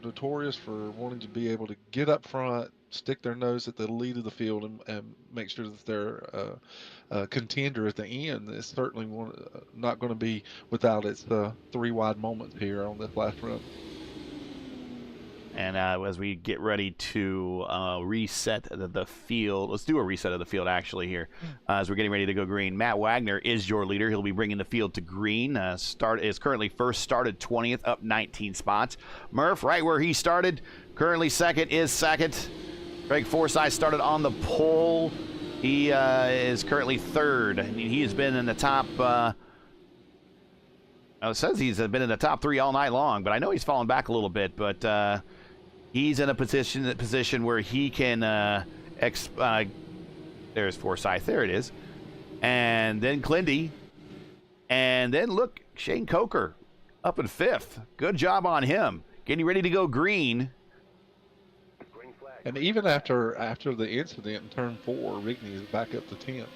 notorious for wanting to be able to get up front, stick their nose at the lead of the field, and make sure that they're a contender at the end. It's certainly not going to be without its three wide moments here on this last run. And as we get ready to reset the field, let's do a reset of the field actually here. As we're getting ready to go green, Matt Wagner is your leader. He'll be bringing the field to green. Is currently first, started 20th, up 19 spots. Murph, right where he started, currently second, is second. Craig Forsyth started on the pole. He is currently third. He has been in the top. It says he's been in the top three all night long, but I know he's fallen back a little bit. But he's in a position where he can. There's Forsyth. There it is. And then Clindy. And then look, Shane Coker up in fifth. Good job on him. Getting ready to go green. And even after the incident in turn 4, Rigney is back up to 10th.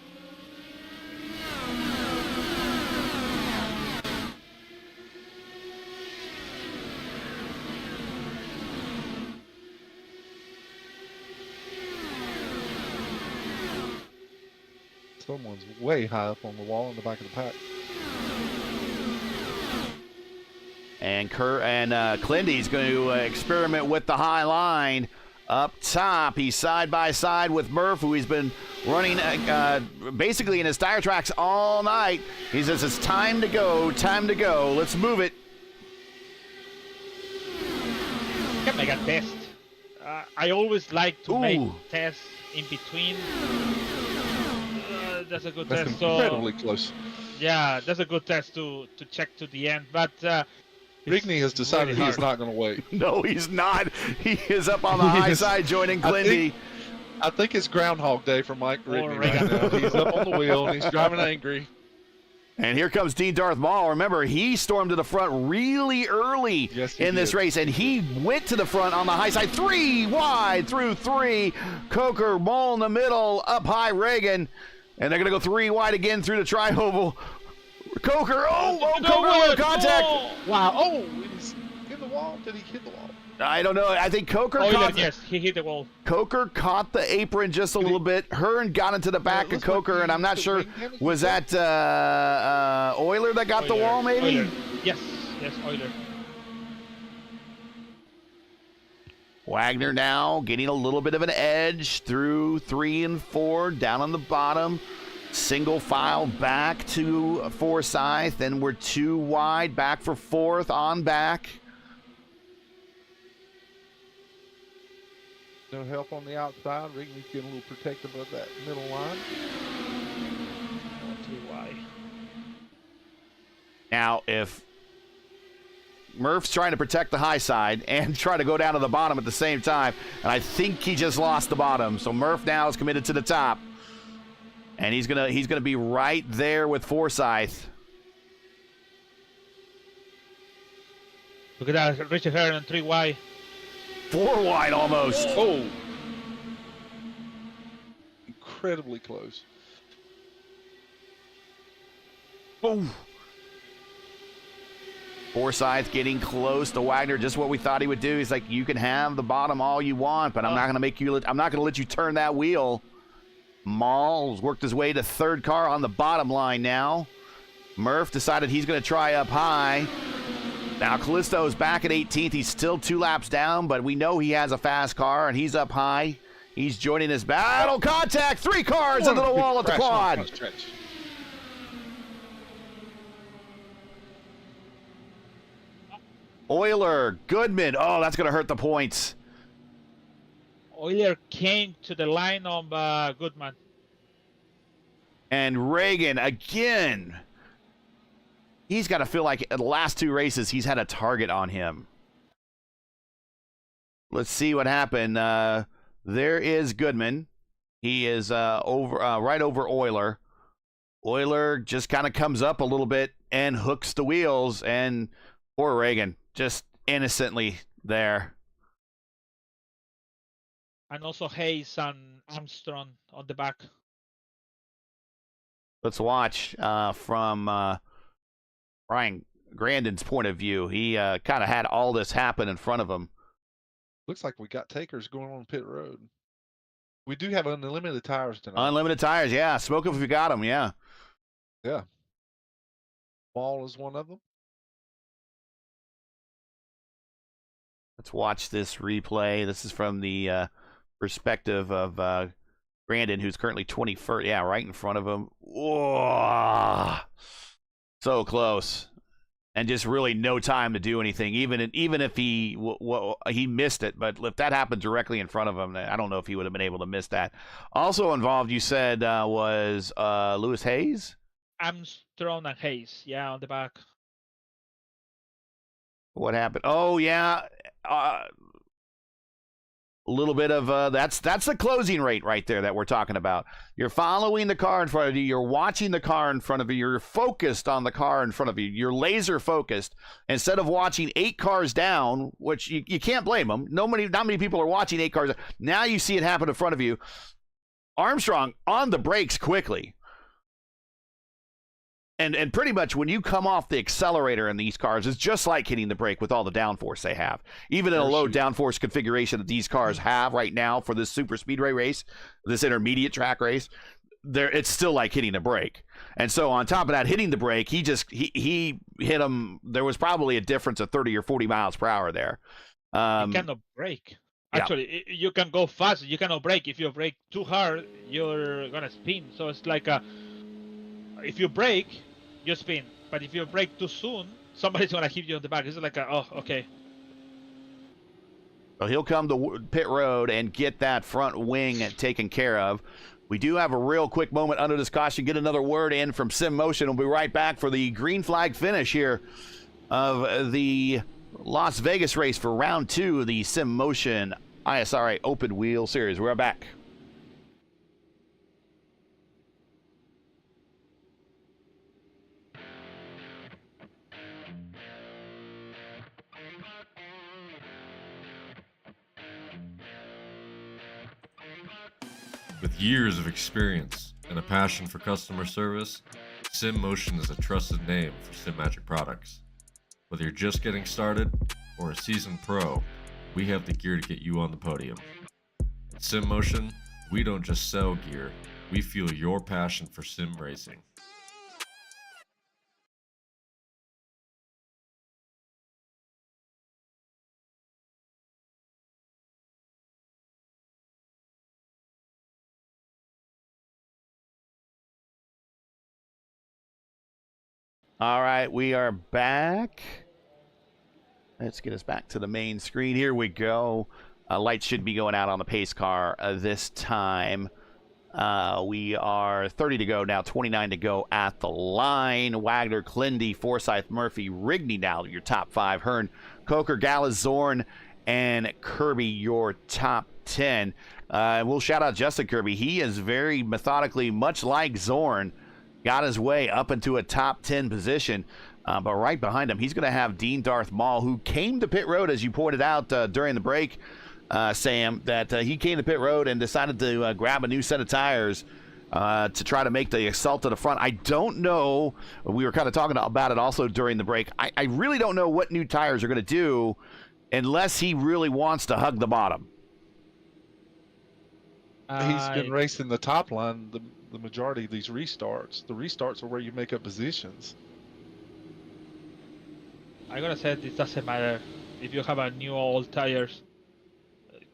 Someone's way high up on the wall in the back of the pack. And Clindy's going to experiment with the high line. Up top, he's side by side with Murph, who he's been running basically in his tire tracks all night. He says it's time to go, let's move it. Can make a test. I always like to make tests in between. That's a good test. Incredibly close. Yeah, that's a good test to check to the end, but. Rigney has decided he is not going to wait. No, he's not. He is up on the high side joining Clindy. I think it's Groundhog Day for Mike Rigney right now. He's up on the wheel, and he's driving angry. And here comes Dean Darth Mall. Remember, he stormed to the front really early in this race, and he went to the front on the high side. 3 wide through 3. Coker, Mall in the middle, up high Reagan. And they're going to go 3 wide again through the tri-oval. Coker, Coker, contact. Wow, he's hit the wall. Did he hit the wall? I don't know. I think Coker yes, he hit the wall. Coker caught the apron just a little bit. Hearn got into the back of Coker, and I'm not sure, was that Euler that got the wall, maybe? Euler. Yes, Euler. Wagner now getting a little bit of an edge through 3 and 4, down on the bottom. Single file back to Forsyth, then we're 2 wide, back for 4th, on back. No help on the outside. Rigney's getting a little protective of that middle line. 2 wide. Now, if Murph's trying to protect the high side and try to go down to the bottom at the same time, and I think he just lost the bottom. So Murph now is committed to the top, and he's gonna be right there with Forsyth. Look at that, Richard Herron, 3 wide. 4 wide almost. Oh, incredibly close. Oh. Forsyth getting close to Wagner, just what we thought he would do. He's like, you can have the bottom all you want, but I'm not gonna let you turn that wheel. Maul's worked his way to 3rd car on the bottom line now. Murph decided he's gonna try up high. Now Callisto's back at 18th. He's still 2 laps down, but we know he has a fast car and he's up high. He's joining his battle. Contact, 3 cars into the wall at the quad. Euler, Goodman. Oh, that's going to hurt the points. Euler came to the line of Goodman. And Reagan again. He's got to feel like in the last 2 races he's had a target on him. Let's see what happened. There is Goodman. He is right over Euler. Euler just kind of comes up a little bit and hooks the wheels, and poor Reagan just innocently there. And also Hayes and Armstrong on the back. Let's watch from Brian Grandin's point of view. He kind of had all this happen in front of him. Looks like we got takers going on pit road. We do have unlimited tires tonight. Unlimited tires, yeah. Smoke them if you got them, yeah. Yeah. Ball is one of them. Let's watch this replay. This is from the perspective of Grandin, who's currently 21st. Yeah, right in front of him. Whoa. So close. And just really no time to do anything. Even if he missed it, but if that happened directly in front of him, I don't know if he would have been able to miss that. Also involved, you said, was Lewis Hayes? Armstrong and Hayes, yeah, on the back. What happened? Oh, yeah. A little bit of that's the closing rate right there that we're talking about. You're following the car in front of you. You're watching the car in front of you. You're focused on the car in front of you. You're laser focused instead of watching 8 cars down, which you can't blame them. Not many people are watching 8 cars. Now you see it happen in front of you. Armstrong on the brakes quickly. And pretty much when you come off the accelerator in these cars, it's just like hitting the brake with all the downforce they have. Even in a low downforce configuration that these cars have right now for this super speedway race, this intermediate track race, it's still like hitting the brake. And so on top of that, hitting the brake, he hit him. There was probably a difference of 30 or 40 miles per hour there. You cannot brake. Actually, you can go fast. You cannot brake. If you brake too hard, you're going to spin. So it's like if you brake, you spin. But if you brake too soon, somebody's going to hit you on the back. It's like, oh, okay. So he'll come to pit road and get that front wing taken care of. We do have a real quick moment under this caution. Get another word in from Sim Motion. We'll be right back for the green flag finish here of the Las Vegas race for round 2 of the Sim Motion ISRA Open Wheel Series. We're back. With years of experience and a passion for customer service, Sim Motion is a trusted name for Sim Magic products. Whether you're just getting started or a seasoned pro, we have the gear to get you on the podium. At Sim Motion, we don't just sell gear, we feel your passion for sim racing. All right, we are back. Let's get us back to the main screen. Here we go. Lights should be going out on the pace car this time. We are 30 to go now, 29 to go at the line. Wagner, Clindy, Forsyth, Murphy, Rigney now your top 5. Hearn, Coker, Gallus, Zorn, and Kirby your top 10. We'll shout out Justin Kirby. He is very methodically, much like Zorn, got his way up into a top 10 position. But right behind him, he's going to have Dean Darth Maul, who came to pit road, as you pointed out during the break, Sam, that he came to pit road and decided to grab a new set of tires to try to make the assault to the front. I don't know. We were kind of talking about it also during the break. I really don't know what new tires are going to do unless he really wants to hug the bottom. He's been racing the top line the majority of these restarts. The restarts are where you make up positions. I gotta say, it doesn't matter if you have a new old tires.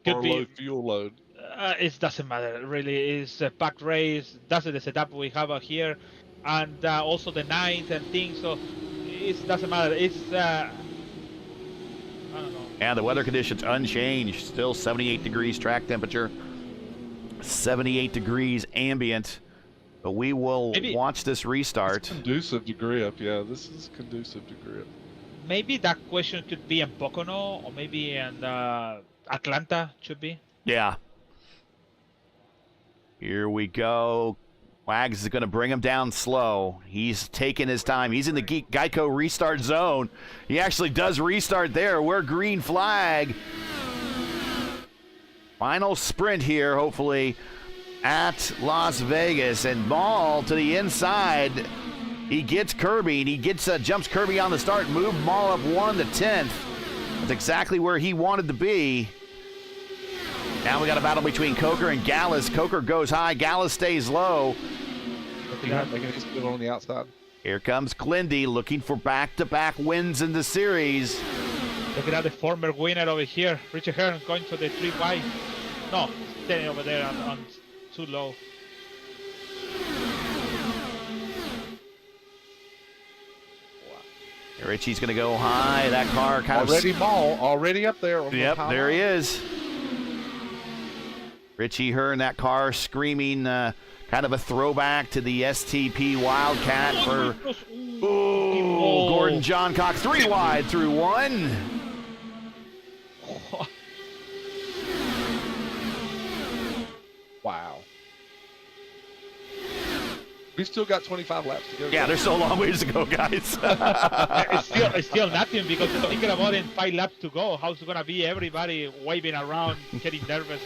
Or low fuel load. It doesn't matter really. It's a packed race. That's the setup we have out here, and also the night and things. So it doesn't matter. It's I don't know. Yeah, the weather conditions unchanged. Still 78 degrees track temperature, 78 degrees ambient. But we will watch this restart. It's conducive to grip. Yeah, this is conducive to grip. Maybe that question could be in Pocono, or maybe in Atlanta should be. Yeah. Here we go. Wags is going to bring him down slow. He's taking his time. He's in the Geico restart zone. He actually does restart there. We're green flag. Final sprint here, hopefully, at Las Vegas. And Maul to the inside. He gets Kirby, and he gets jumps Kirby on the start, moved Maul up 1 to 10th. That's exactly where he wanted to be. Now we got a battle between Coker and Gallus. Coker goes high, Gallus stays low. Yeah, they can just put it on the outside. Here comes Clindy looking for back-to-back wins in the series. Look at the former winner over here. Richard Hearn going to the 3 wide. No, staying over there on too low. Richie's going to go high. That car kind of... Already up there. Yep, there he is. Richie Hearn, that car screaming kind of a throwback to the STP Wildcat for Gordon Johncock. 3 wide through 1. Wow. We've still got 25 laps to go. Yeah, there's still a long ways to go, guys. it's still nothing, because thinking about it, 5 laps to go. How's it going to be everybody waving around, getting nervous?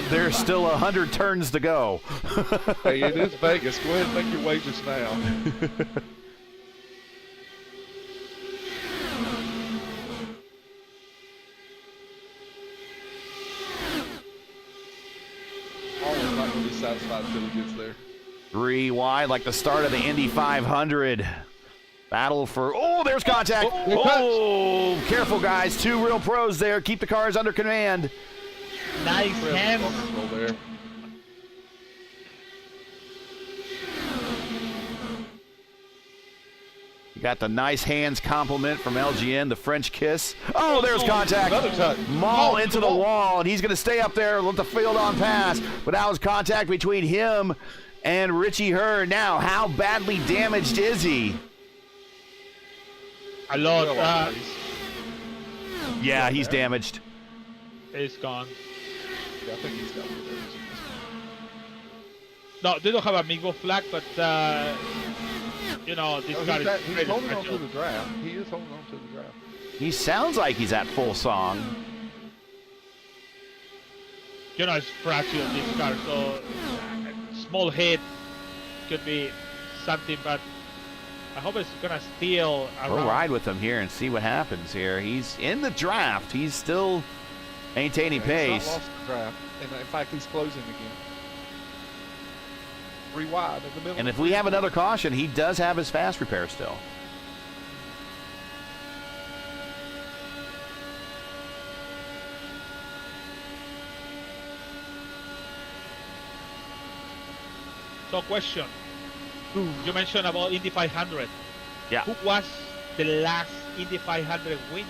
There's still 100 turns to go. Hey, it is Vegas. Go ahead and make your wagers now. Always not going to be satisfied until he gets there. 3 wide, like the start of the Indy 500. Battle for... Oh, there's contact. Oh, careful, guys. 2 real pros there. Keep the cars under command. Nice hands. You got the nice hands compliment from LGN, the French kiss. Oh, there's contact. Maul into the wall, and he's going to stay up there and let the field on pass. But that was contact between him and Richie Hearn. Now, how badly damaged is he? A lot. Yeah, he's damaged. It's gone. Yeah, I think he's got it. No, they don't have a Migo flag, but you know, this guy is he's holding on to the draft. He is holding on to the draft. He sounds like he's at full song. You know, it's fragile, this car, so small hit could be something, but I hope it's gonna steal around. We'll ride with him here and see what happens here. He's in the draft. He's still maintaining pace. He's not lost the draft. And in fact, he's closing again. 3 wide in the middle. And if we have another caution, he does have his fast repair still. So, question. You mentioned about Indy 500. Yeah. Who was the last Indy 500 winner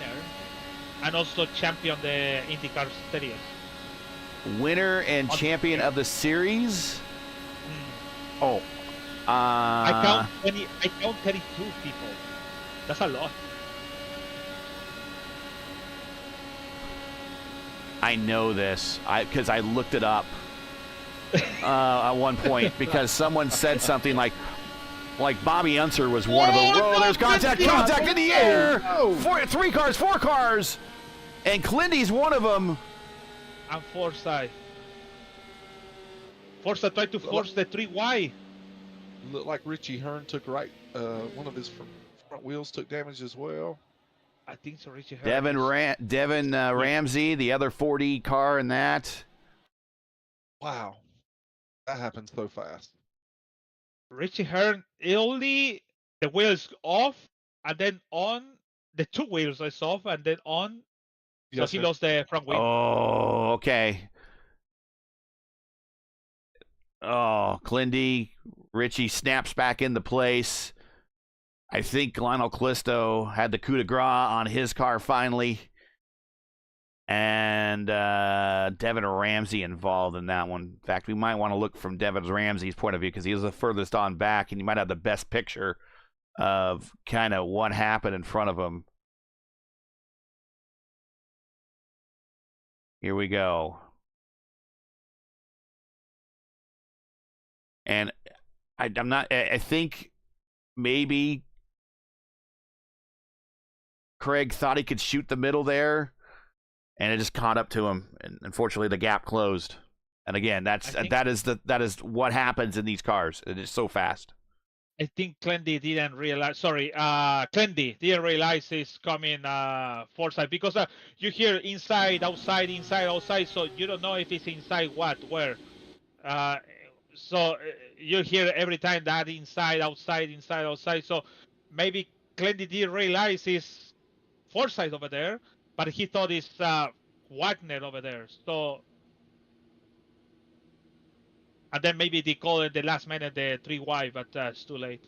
and also champion the IndyCar Series? Winner and champion of the series? Oh. I count 32 people. That's a lot. I know this because I looked it up at one point because someone said something like Bobby Unser was one of them. Oh, there's contact in the air. Four cars, and Clindy's one of them. And Forsyth tried to force the 3Y. Looked like Richie Hearn took one of his front wheels took damage as well. I think so, Richie Hearn. Devin Ramsey, the other 40 car in that. Wow, that happened so fast. Richie Hearn, the wheels off, and then on. The two wheels is off, and then on. So he lost the front wheel. Oh, okay. Oh, Clindy, Richie snaps back into place. I think Lionel Callisto had the coup de grace on his car finally. And Devin Ramsey involved in that one. In fact, we might want to look from Devin Ramsey's point of view because he was the furthest on back, and you might have the best picture of kind of what happened in front of him. Here we go. And I think maybe Craig thought he could shoot the middle there, and it just caught up to him. And unfortunately, the gap closed. And again, that is what happens in these cars. It is so fast. I think Clendy didn't realize. Sorry, Clendy didn't realize it's coming Forsyth because you hear inside, outside, inside, outside. So you don't know if it's inside where. So you hear every time that inside, outside, inside, outside. So maybe Clendy didn't realize it's Forsyth over there, but he thought it's Wagner over there. So. And then maybe they call it the last minute the 3Y, but it's too late.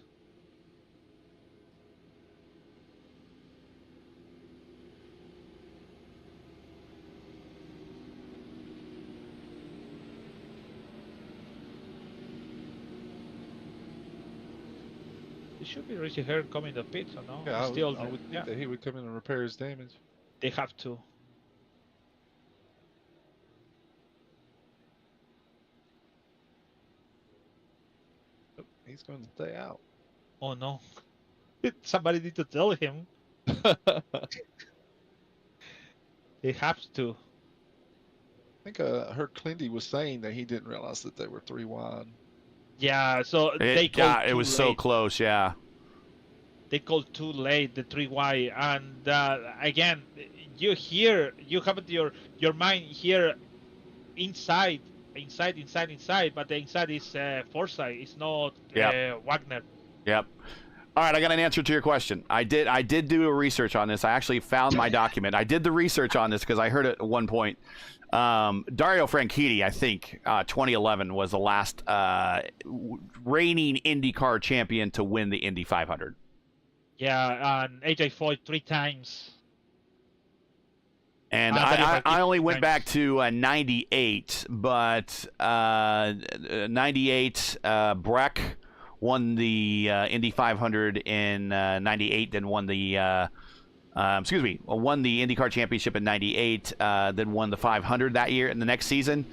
It should be Richie Hearn coming to pits, or no? Yeah, I would think that he would come in and repair his damage. They have to. He's going to stay out. Oh no. Somebody need to tell him. They have to. I think I heard Clindy was saying that he didn't realize that they were 3 wide. Yeah, so they called it was so close, yeah. They called too late the 3Y, and again, you have your mind here inside, but the inside is Forsyth. It's not Wagner. Yep. All right, I got an answer to your question. I did do a research on this. I actually found my document. I did the research on this because I heard it at one point. Dario Franchitti, I think, 2011 was the last reigning IndyCar champion to win the Indy 500. Yeah, and AJ Foyt 3 times. And I only went back to 98, but 98, Breck won the Indy 500 in 98, then won the won the IndyCar Championship in 98, then won the 500 that year in the next season.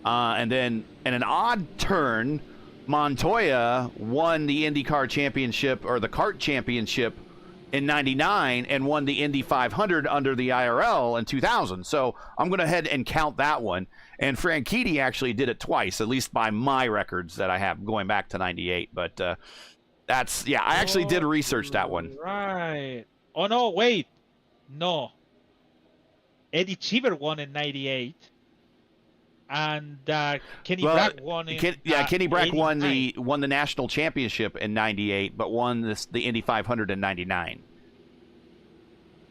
And then in an odd turn, Montoya won the IndyCar Championship, or the kart championship, in 99 and won the Indy 500 under the IRL in 2000. So I'm going to head and count that one. And Franchitti actually did it twice, at least by my records that I have going back to 98. But that's, yeah, I actually did research that one. Right. Oh, no, wait. No. Eddie Cheever won in 98. And Kenny Brack won in Kenny Brack 89. won the national championship in 98, but won the Indy 500 in 99.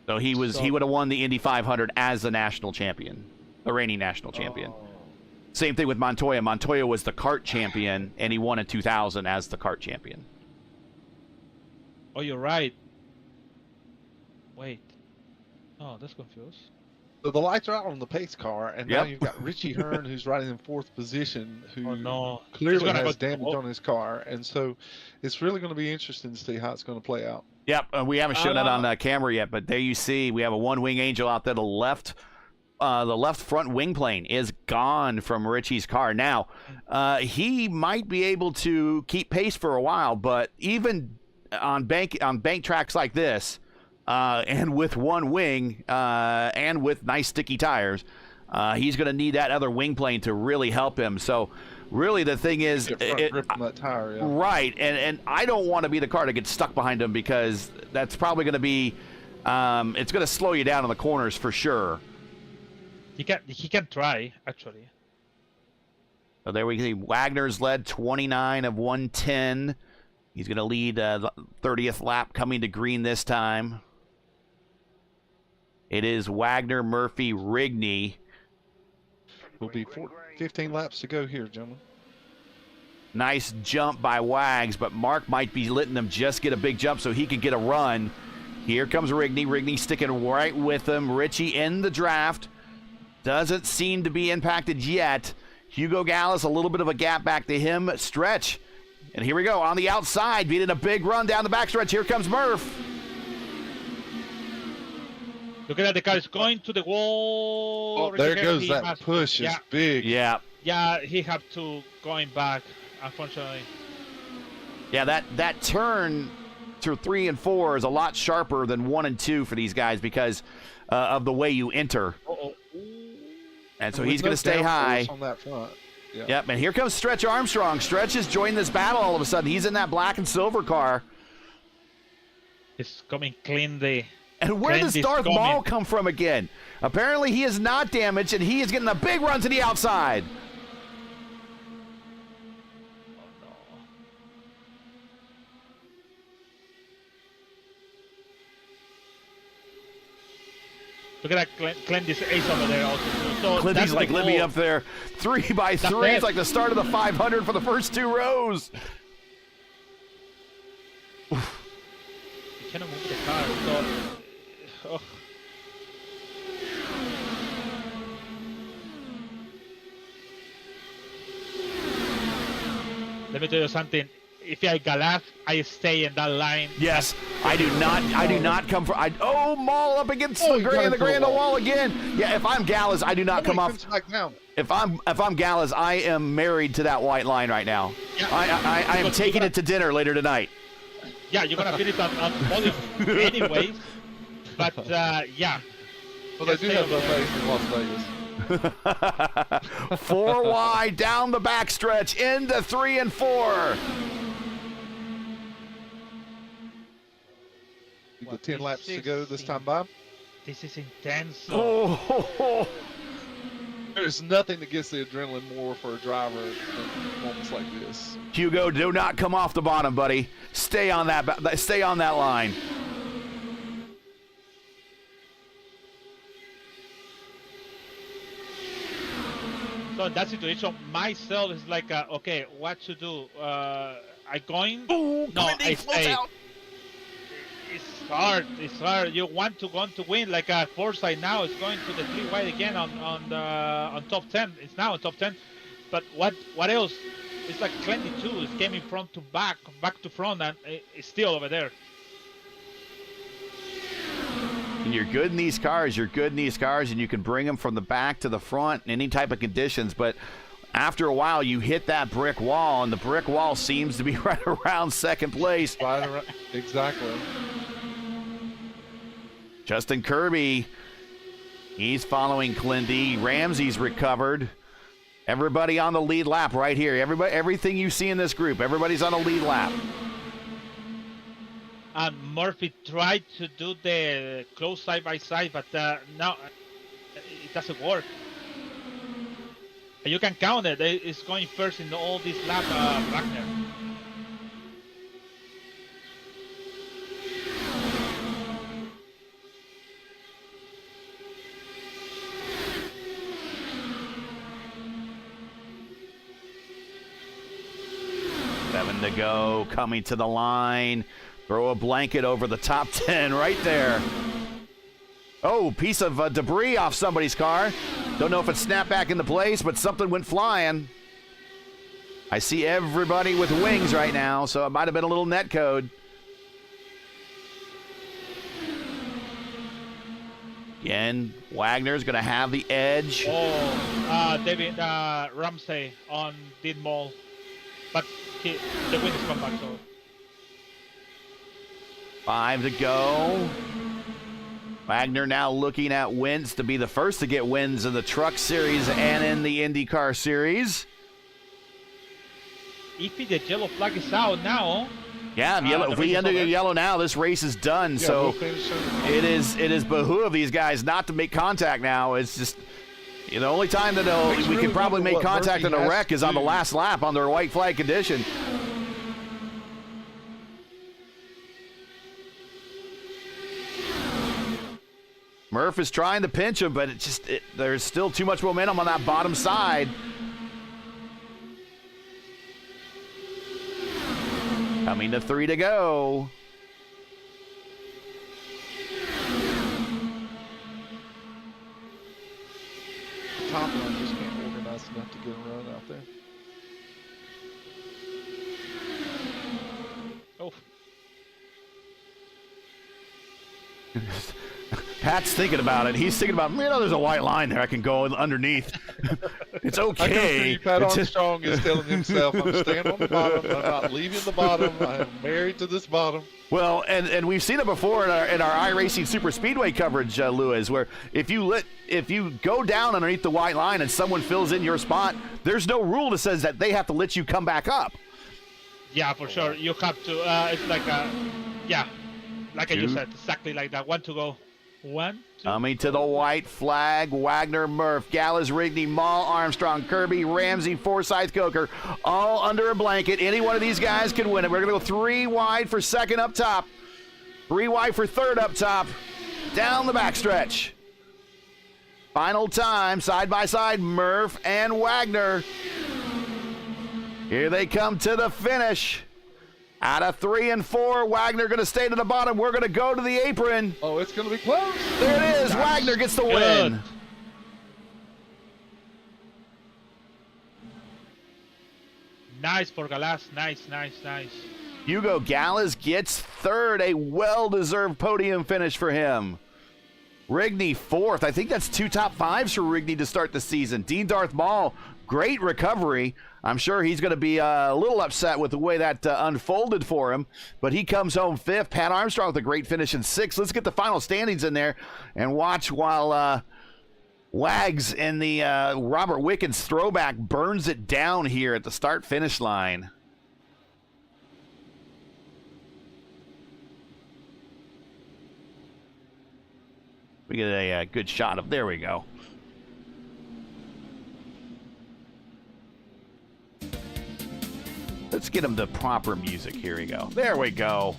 So he would have won the Indy 500 as the national champion, the reigning national champion. Same thing with Montoya. Montoya was the kart champion, and he won in 2000 as the kart champion. Oh, you're right. Wait. Oh, that's confused. So the lights are out on the pace car, and now you've got Richie Hearn, who's riding in 4th position, who clearly has damage on his car. And so it's really going to be interesting to see how it's going to play out. Yep, we haven't shown that on camera yet, but there you see we have a one-wing angel out there. The left front wing plane is gone from Richie's car. Now, he might be able to keep pace for a while, but even on bank tracks like this, and with one wing, and with nice sticky tires, he's going to need that other wing plane to really help him. So, really, the thing is, grip on that tire, right? And I don't want to be the car to get stuck behind him, because that's probably going to be, it's going to slow you down in the corners for sure. He can try, actually. So there we see Wagner's led 29 of 110. He's going to lead the 30th lap coming to green this time. It is Wagner, Murphy, Rigney. Will be 15 laps to go here, gentlemen. Nice jump by Wags, but Mark might be letting him just get a big jump so he can get a run. Here comes Rigney. Rigney sticking right with him. Richie in the draft. Doesn't seem to be impacted yet. Hugo Gallis, a little bit of a gap back to him. Stretch. And here we go on the outside, beating a big run down the backstretch. Here comes Murph. Look at that, the car is going to the wall. Oh, there goes that push. Is big. Yeah. Yeah, he had to going back, unfortunately. Yeah, that turn to 3 and 4 is a lot sharper than 1 and 2 for these guys because of the way you enter. And so he's going to stay high. On that front. Yeah. Yep, and here comes Stretch Armstrong. Stretch has joined this battle all of a sudden. He's in that black and silver car. It's coming clean. And where does Darth Maul come from again? Apparently he is not damaged, and he is getting a big run to the outside. Oh, no. Look at that, Clindy's ace over there also. So Clindy's like, let me up there. 3 by 3. It's like the start of the 500 for the first 2 rows. You cannot move the car, so... Oh. Let me tell you something. If I Galas, I stay in that line. Yes, I do not come for. Maul up against the gray wall again. Yeah, if I'm Gallas, I do not come off. If I'm Gallas, I am married to that white line right now. Yeah. I am taking it to dinner later tonight. Yeah, you're gonna finish on podium anyways. But yeah. Well, they do have that race in Las Vegas. 4 wide down the backstretch into 3 and 4. The 10 laps to go this time, Bob. This is intense. Oh. There's nothing that gets the adrenaline more for a driver than moments like this. Hugo, do not come off the bottom, buddy. Stay on that. Stay on that line. So in that situation, myself is like, okay, what to do? I going? Ooh, no, I stay. Out. It's hard. It's hard. You want to win. Like Forsyth now is going to the 3 wide again on top 10. It's now on top 10. But what else? It's like 22. It's coming front to back to front, and it's still over there. And you're good in these cars. You're good in these cars, and you can bring them from the back to the front in any type of conditions. But after a while, you hit that brick wall, and the brick wall seems to be right around second place. Right around, exactly. Justin Kirby, he's following Clindy. Ramsey's recovered. Everybody on the lead lap right here. Everything you see in this group, everybody's on a lead lap. And Murphy tried to do the close side by side, but no, it doesn't work. You can count it. It's going first in all this lap, Wagner. Seven to go, coming to the line. Throw a blanket over the top 10 right there. Oh, piece of debris off somebody's car. Don't know if it snapped back into place, but something went flying. I see everybody with wings right now, so it might have been a little net code. Again, Wagner's going to have the edge. Oh, David Ramsey on Dean Mall. But the win is come back, so. 5 to go. Wagner now looking at wins to be the first to get wins in the Truck Series and in the IndyCar Series. If the yellow flag is out now. Yeah, yellow, if we end up in yellow now, this race is done. Yeah, so it is behoove these guys not to make contact now. It's just, the only time that we can probably make contact in a wreck is on the last lap on their white flag condition. Murph is trying to pinch him, but there's still too much momentum on that bottom side. Coming to 3 to go. The top run just can't organize enough to get a run out there. Oh. Pat's thinking about it. He's thinking about, there's a white line there. I can go underneath. It's okay. I Pat Armstrong is telling himself, I'm staying on the bottom. I'm not leaving the bottom. I am married to this bottom. Well, and we've seen it before in our iRacing superspeedway coverage, Lewis, where if you go down underneath the white line and someone fills in your spot, there's no rule that says that they have to let you come back up. Yeah, for sure. You have to. It's like like you said, exactly like that. 1 to go. 1, 2. Coming to the white flag, Wagner, Murph, Gallus, Rigney, Mall, Armstrong, Kirby, Ramsey, Forsyth, Coker, all under a blanket. Any one of these guys can win it. We're going to go 3 wide for second up top, 3 wide for third up top, down the backstretch. Final time, side by side, Murph and Wagner. Here they come to the finish. Out of 3 and 4, Wagner going to stay to the bottom. We're going to go to the apron. Oh, it's going to be close. There it is. Wagner gets the win. Nice for Galas. Nice. Hugo Gallas gets third. A well-deserved podium finish for him. Rigney fourth. I think that's 2 top 5s for Rigney to start the season. Dean Darth Mall, great recovery. I'm sure he's going to be a little upset with the way that unfolded for him, but he comes home 5th. Pat Armstrong with a great finish in 6th. Let's get the final standings in there and watch while Wags in the Robert Wickens throwback burns it down here at the start-finish line. We get a good shot of, there we go. Let's get him the proper music. Here we go. There we go.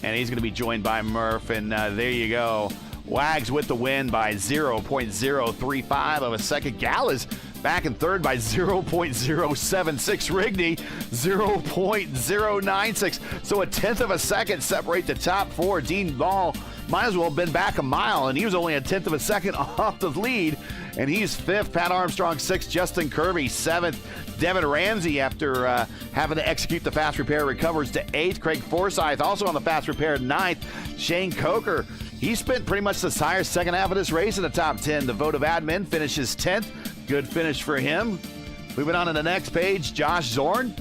And he's going to be joined by Murph, and there you go. Wags with the win by 0.035 of a second. Gallas back in third by 0.076. Rigney, 0.096. So a 1/10 of a second separate the top 4. Dean Ball might as well have been back a mile, and he was only a 1/10 of a second off the lead. And he's 5th. Pat Armstrong 6th. Justin Kirby 7th. Devin Ramsey, after having to execute the fast repair, recovers to 8th. Craig Forsyth also on the fast repair 9th. Shane Coker, he spent pretty much the entire second half of this race in the top 10. The vote of admin finishes 10th. Good finish for him. Moving on to the next page, Josh Zorn.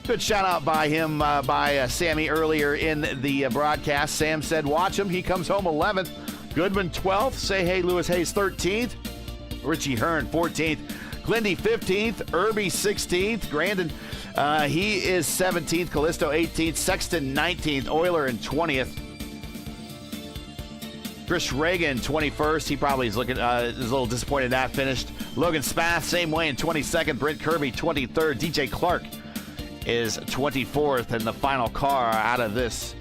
Good shout out by him, by Sammy earlier in the broadcast. Sam said, watch him. He comes home 11th. Goodman 12th. Say hey, Lewis Hayes 13th. Richie Hearn 14th. Glendy 15th. Irby 16th. Grandin, he is 17th. Callisto 18th. Sexton 19th. Euler in 20th. Chris Reagan 21st. He probably is looking is a little disappointed that finished. Logan Spath same way in 22nd. Brent Kirby 23rd. DJ Clark is 24th, and the final car out of this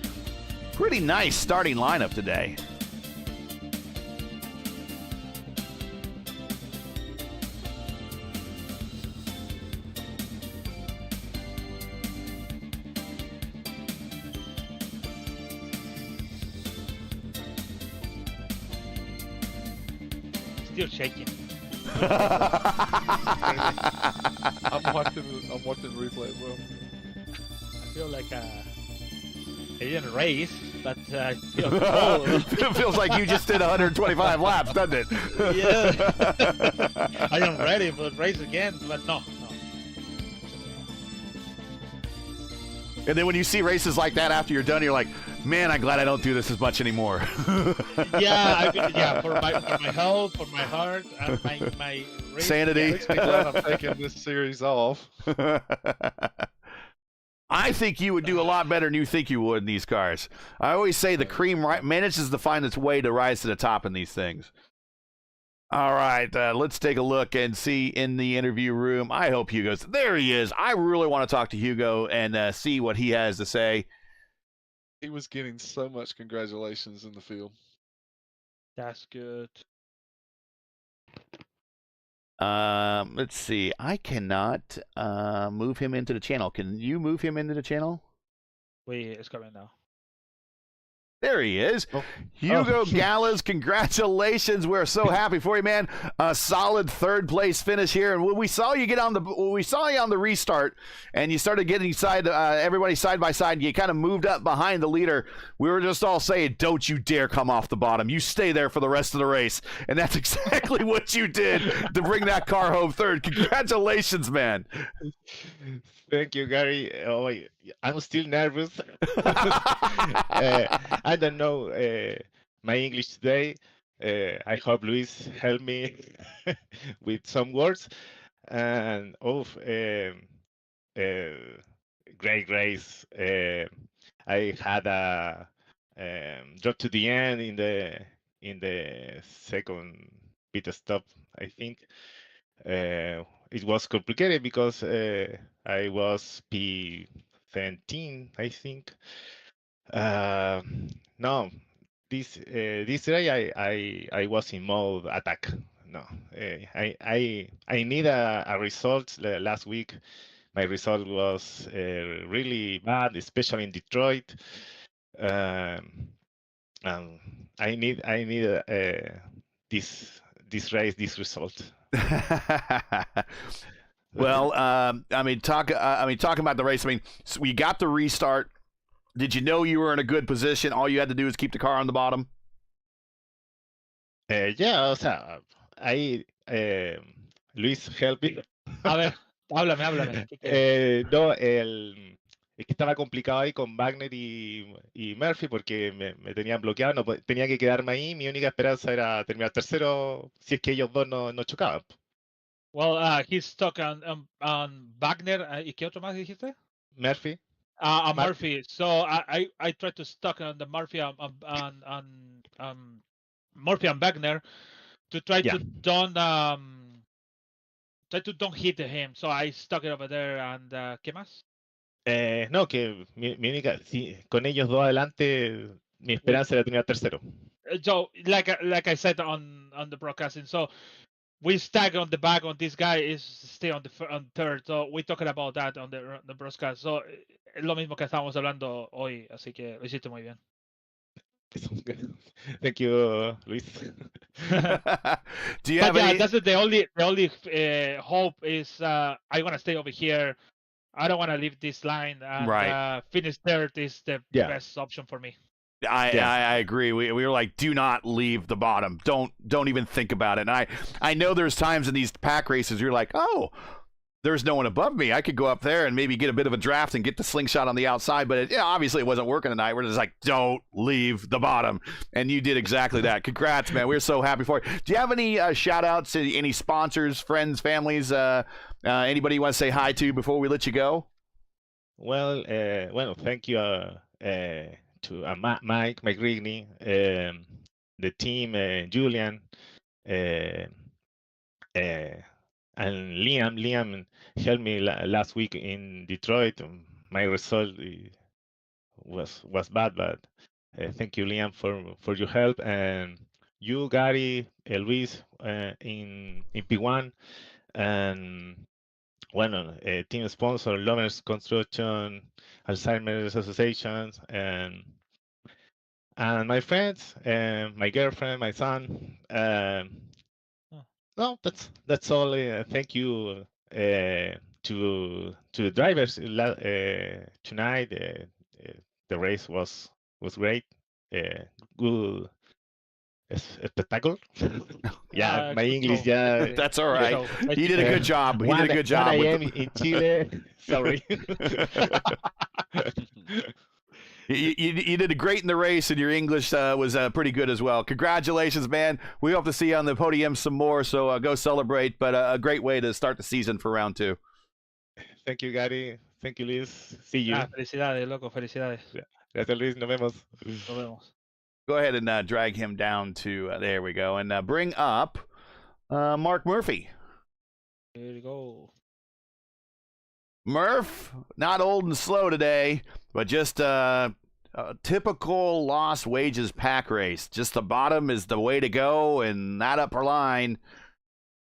pretty nice starting lineup today. still shaking. I'm watching the replay as well. I feel like I didn't race, but I feel cold. It feels like you just did 125 laps, doesn't it? Yeah. I am ready for the race again, but no. And then when you see races like that after you're done, you're like, man, I'm glad I don't do this as much anymore. Yeah, for my health, for my heart, and my race, sanity. Makes me glad I'm taking this series off. I think you would do a lot better than you think you would in these cars. I always say the cream manages to find its way to rise to the top in these things. All right, let's take a look and see in the interview room. I hope Hugo's there. He is. I really want to talk to Hugo and see what he has to say. He was getting so much congratulations in the field. That's good. Let's see. I cannot move him into the channel. Can you move him into the channel? Wait, it's coming now. There he is. Oh. Hugo Gallas, congratulations. We're so happy for you, man. A solid third place finish here. And when we saw you on the restart and you started getting everybody side by side, and you kind of moved up behind the leader, we were just all saying, don't you dare come off the bottom. You stay there for the rest of the race. And that's exactly what you did to bring that car home third. Congratulations, man. Thank you, Gary. Oh, I'm still nervous. I don't know my English today. I hope Luis help me with some words. And great race. I had a drop to the end in the second pit stop, I think. It was complicated because I was P17, I think. No, this day I was in mode attack. No, I need a result. Last week, my result was really bad, especially in Detroit. I need this race, this result. Well, talking about the race. So we got the restart. Did you know you were in a good position? All you had to do is keep the car on the bottom. Yeah, o sea, ahí Luis, help me. A ver, háblame. No, es que estaba complicado ahí con Wagner y Murphy porque me tenían bloqueado, no, tenía que quedarme ahí. Mi única esperanza era terminar tercero si es que ellos dos no chocaban. Well, he's stuck on Wagner. ¿Y qué otro más dijiste? Murphy. Murphy. So I tried to stuck on the Murphy on Murphy and Wagner to try to don't hit him. So I stuck it over there. And ¿qué más? No, que mi única, con ellos dos adelante, mi esperanza era terminar tercero. So like I said on the broadcasting, so we stack on the back on this guy is stay on third. So we talking about that on the broadcast. So es lo mismo que estábamos hablando hoy, así que lo hiciste muy bien. Thank you, Luis. Do you have any... that's the only hope is I want to stay over here. I don't want to leave this line and right. Finish third is the best option for me. I agree. We were like, do not leave the bottom. Don't even think about it. And I know there's times in these pack races you're like, oh, there's no one above me. I could go up there and maybe get a bit of a draft and get the slingshot on the outside. But obviously it wasn't working tonight. We're just like, don't leave the bottom. And you did exactly that. Congrats, man. We're so happy for you. Do you have any shout outs to any sponsors, friends, families, anybody you want to say hi to before we let you go? Well, thank you to Mike Rigney, the team, Julian, and Liam. Liam helped me last week in Detroit. My result was bad, but thank you, Liam, for your help, and you, Gary, Luis, in P1, and team sponsor, Lovers Construction, Alzheimer's Associations, and my friends, my girlfriend, my son. No, that's all. Thank you to the drivers tonight. The race was great. Good spectacle. Yeah, my Good English. show. Yeah, That's all Good right. show. He did a good job. He did a good job 1 with a.m. in Chile. Sorry. You did great in the race, and your English was pretty good as well. Congratulations, man. We hope to see you on the podium some more, so go celebrate. But a great way to start the season for round 2. Thank you, Gary. Thank you, Liz. See you. Felicidades, loco. Felicidades. Gracias, Luis. Nos vemos. Nos vemos. Go ahead and drag him down to there we go, and bring up Mark Murphy. Here we go. Murph, not old and slow today, but just a typical lost wages pack race. Just the bottom is the way to go, and that upper line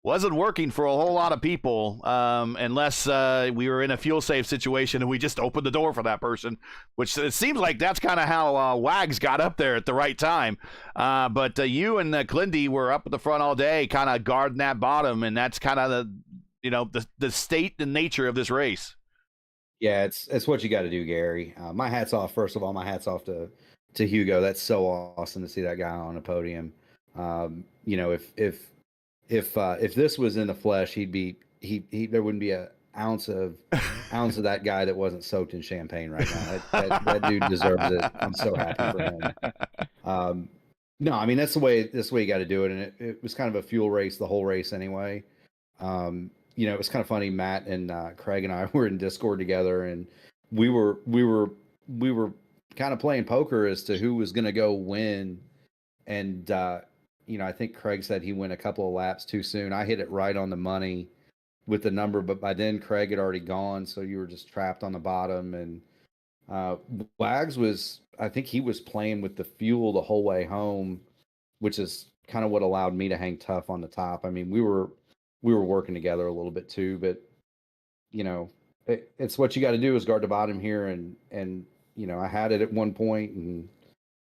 wasn't working for a whole lot of people unless we were in a fuel safe situation and we just opened the door for that person, which it seems like that's kind of how Wags got up there at the right time. But you and Clindy were up at the front all day kind of guarding that bottom, and that's kind of the state and nature of this race. Yeah, it's what you got to do, Gary. My hat's off. First of all, my hat's off to Hugo. That's so awesome to see that guy on a podium. If this was in the flesh, there wouldn't be an ounce of that guy that wasn't soaked in champagne right now. That dude deserves it. I'm so happy for him. No, I mean that's the way you got to do it, and it was kind of a fuel race the whole race anyway. It was kind of funny. Matt and Craig and I were in Discord together, and we were kind of playing poker as to who was going to go win. And I think Craig said he went a couple of laps too soon. I hit it right on the money with the number, but by then Craig had already gone, so you were just trapped on the bottom. And Wags I think he was playing with the fuel the whole way home, which is kind of what allowed me to hang tough on the top. I mean, we were working together a little bit too, but it's what you got to do is guard the bottom here. And I had it at one point and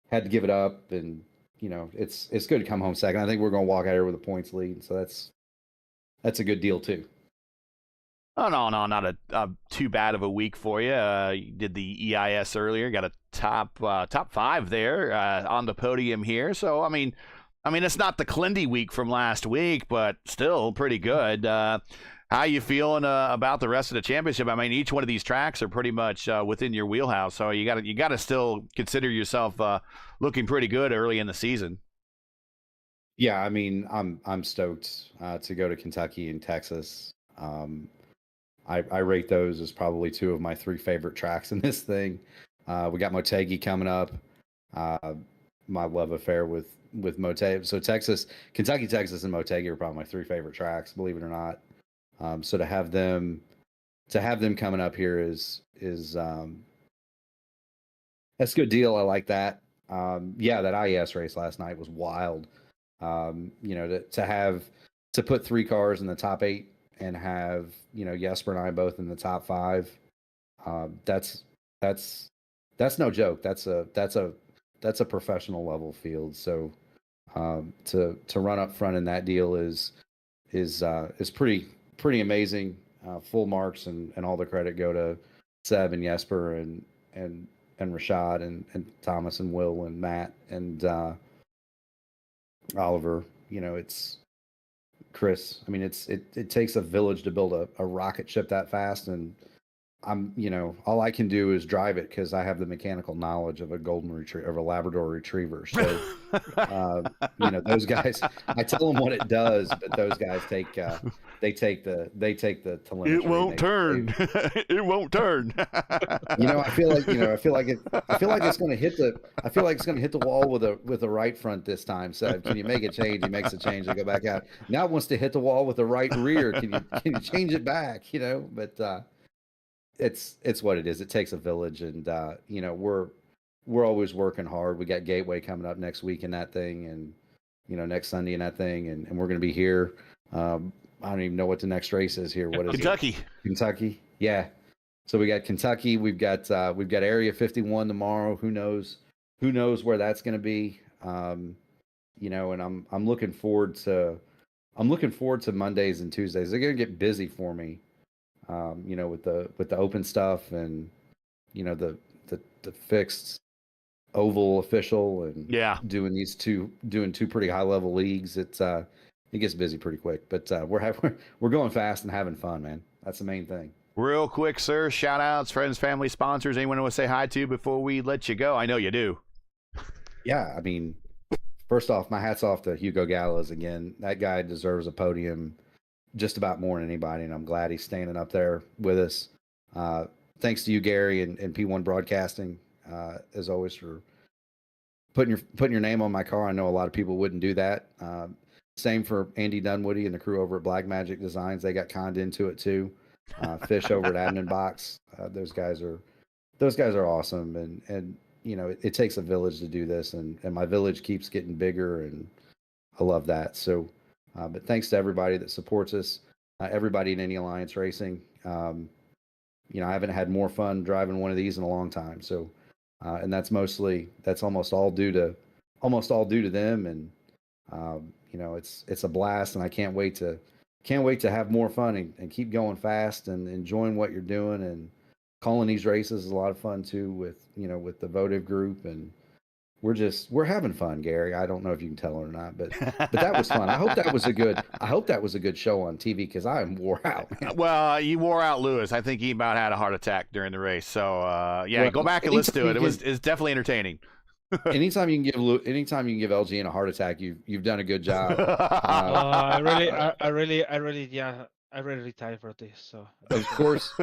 had to give it up, and it's good to come home second. I think we're going to walk out here with a points lead, so that's a good deal too. Oh no, not a too bad of a week for you. You did the EIS earlier, got a top 5 there on the podium here. So I mean, it's not the Clindy week from last week, but still pretty good. How you feeling about the rest of the championship? I mean, each one of these tracks are pretty much within your wheelhouse, so you got to still consider yourself looking pretty good early in the season. Yeah, I mean, I'm stoked to go to Kentucky and Texas. I rate those as probably 2 of my 3 favorite tracks in this thing. We got Motegi coming up. My love affair with Motegi. So Kentucky, Texas, and Motegi are probably my 3 favorite tracks, believe it or not. So to have them coming up here is that's a good deal. I like that. That IES race last night was wild. To put 3 cars in the top 8 and have Jesper and I both in the top 5. That's no joke. That's a professional level field. So to run up front in that deal is pretty amazing. Full marks and all the credit go to Seb and Jesper and Rashad and Thomas and Will and Matt and Oliver. It's Chris. I mean, it takes a village to build a rocket ship that fast, and all I can do is drive it because I have the mechanical knowledge of a of a Labrador Retriever. So, those guys, I tell them what it does, but those guys take the telemetry. It won't turn. It won't turn. I feel like it's going to hit the wall with a right front this time. So can you make a change? He makes a change. They go back out. Now it wants to hit the wall with the right rear. Can you change it back? But it's what it is. It takes a village, and we're always working hard. We got Gateway coming up next week in that thing, and next Sunday in that thing, and we're going to be here. I don't even know what the next race is here. What is Kentucky? Kentucky, yeah. So we got Kentucky. We've got Area 51 tomorrow. Who knows where that's going to be? And I'm looking forward to I'm looking forward to Mondays and Tuesdays. They're going to get busy for me, with the open stuff and the fixed oval official and doing two pretty high level leagues. It gets busy pretty quick, but we're going fast and having fun, man. That's the main thing. Real quick, sir, shout outs, friends, family, sponsors, anyone you want to say hi to before we let you go? I know you do. Yeah, I mean, first off, my hat's off to Hugo Gallows again. That guy deserves a podium just about more than anybody, and I'm glad he's standing up there with us. Thanks to you, Gary, and P1 Broadcasting, as always, for putting your name on my car. I know a lot of people wouldn't do that. Same for Andy Dunwoody and the crew over at Black Magic Designs. They got conned into it too. Fish over at Admin Box. Those guys are awesome, and it takes a village to do this, and my village keeps getting bigger, and I love that. So, but thanks to everybody that supports us, everybody in Indy Alliance Racing. I haven't had more fun driving one of these in a long time. So, and that's almost all due to them, and it's a blast, and I can't wait to have more fun and keep going fast and enjoying what you're doing, and calling these races is a lot of fun too with the votive group, and we're having fun, Gary. I don't know if you can tell it or not, but that was fun. I hope that was a good show on TV, because I am wore out, man. Well, you wore out Lewis. I think he about had a heart attack during the race. So go back and listen to it. It's definitely entertaining. Anytime you can give LGN a heart attack, you've done a good job. I really retired for this. So of course,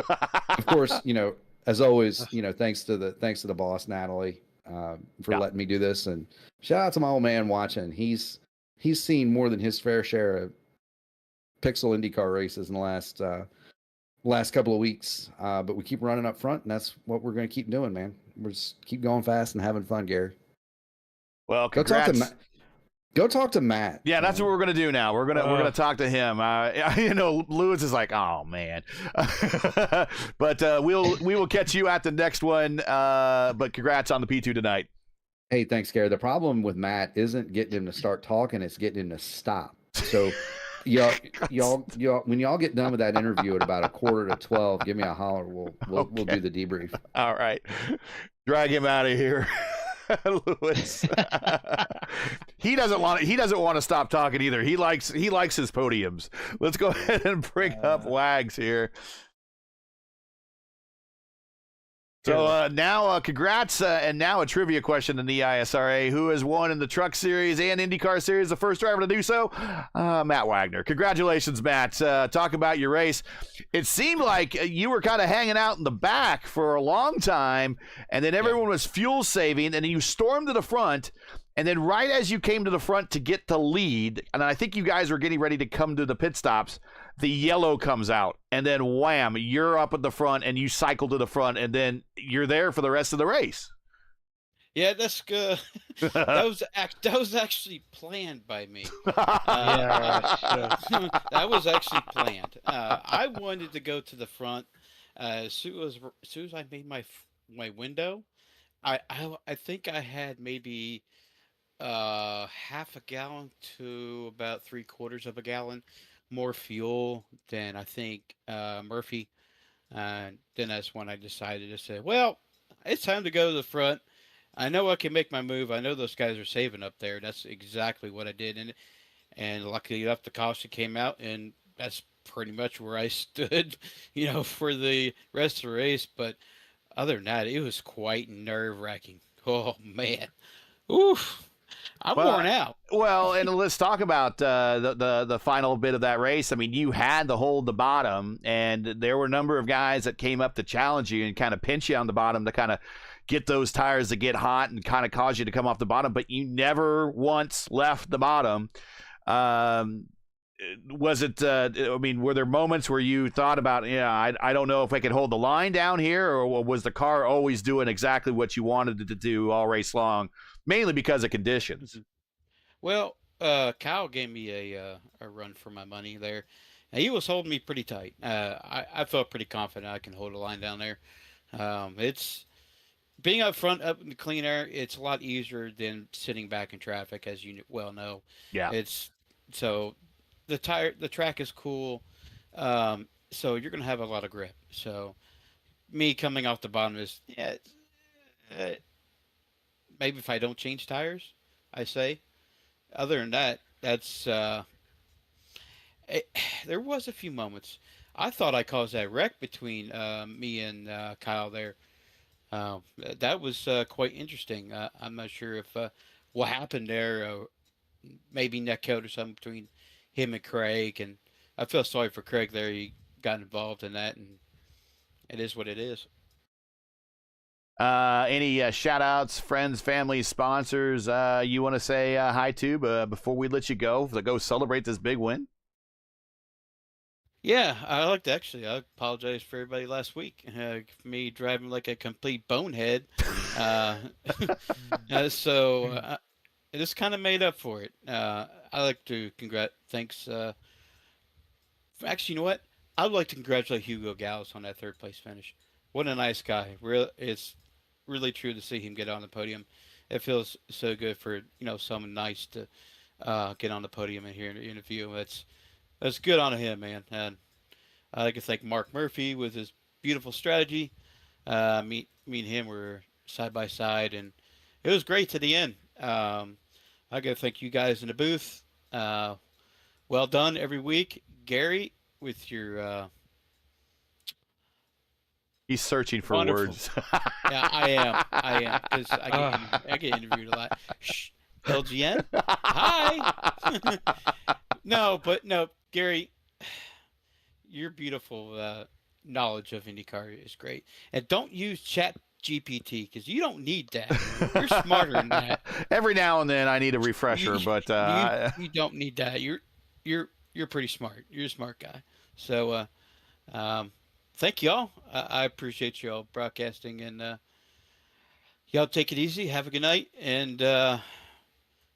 as always, thanks to the boss Natalie for letting me do this, and shout out to my old man watching. He's seen more than his fair share of Pixel IndyCar races in the last couple of weeks, but we keep running up front, and that's what we're going to keep doing, man. We're just keep going fast and having fun, Gary. Well, congrats. Go talk to Matt. Yeah, that's what we're gonna do now. We're gonna talk to him. Lewis is like, oh man, but we will catch you at the next one. But congrats on the P2 tonight. Hey, thanks, Gary. The problem with Matt isn't getting him to start talking; it's getting him to stop. So, y'all, when y'all get done with that interview at about 11:45, give me a holler. We'll do the debrief. All right, drag him out of here. Lewis. He doesn't want to stop talking either. He likes his podiums. Let's go ahead and bring up Wags here. So now congrats, and now a trivia question in the ISRA. Who has won in the Truck Series and IndyCar Series? The first driver to do so, Matt Wagner. Congratulations, Matt. Talk about your race. It seemed like you were kind of hanging out in the back for a long time, and then everyone was fuel saving, and then you stormed to the front, and then right as you came to the front to get the lead, and I think you guys were getting ready to come to the pit stops, the yellow comes out, and then wham, you're up at the front, and you cycle to the front, and then you're there for the rest of the race. Yeah, that's good. that was actually planned by me. That was actually planned. I wanted to go to the front as soon as I made my window. I think I had maybe half a gallon to about 3/4 of a gallon more fuel than I think Murphy. Then that's when I decided to say, well, it's time to go to the front. I know I can make my move. I know those guys are saving up there. That's exactly what I did. And luckily enough, the caution came out, and that's pretty much where I stood, for the rest of the race. But other than that, it was quite nerve-wracking. Oh, man. Oof. I'm worn out. Well, and let's talk about the final bit of that race. I mean, you had to hold the bottom, and there were a number of guys that came up to challenge you and kind of pinch you on the bottom to kind of get those tires to get hot and kind of cause you to come off the bottom, but you never once left the bottom. Was it, were there moments where you thought about, I don't know if I could hold the line down here, or was the car always doing exactly what you wanted it to do all race long? Mainly because of conditions. Well, Kyle gave me a run for my money there. Now, he was holding me pretty tight. I felt pretty confident I can hold a line down there. It's being up front, up in the clean air. It's a lot easier than sitting back in traffic, as you well know. Yeah. So the track is cool, so you're gonna have a lot of grip. So me coming off the bottom is uh, maybe if I don't change tires, I say. Other than that, that's it, there was a few moments. I thought I caused that wreck between me and Kyle there. Uh, that was quite interesting. I'm not sure if what happened there, maybe neck code or something between him and Craig, and I feel sorry for Craig there. He got involved in that, and it is what it is. Any shout outs, friends, family, sponsors you want to say hi to before we let you go to go celebrate this big win? Yeah, I like to actually. I apologize for everybody last week for me driving like a complete bonehead. Uh, so it just kind of made up for it. I like to thanks. Actually, you know what? I would like to congratulate Hugo Gallus on that third place finish. What a nice guy. It's really true to see him get on the podium. It feels so good for someone nice to get on the podium and hear an interview. That's good on him, man. And I like to thank Mark Murphy with his beautiful strategy. Me and him were side by side, and it was great to the end. I got to thank you guys in the booth. Well done every week, Gary, with your. He's searching for wonderful. words. Yeah, I am because I get interviewed a lot. Shh, LGN, hi. No, Gary, your beautiful knowledge of IndyCar is great, and don't use Chat GPT because you don't need that. You're smarter than that. Every now and then I need a refresher, but you don't need that. You're pretty smart. You're a smart guy. So thank y'all. I appreciate y'all broadcasting, and y'all take it easy. Have a good night, and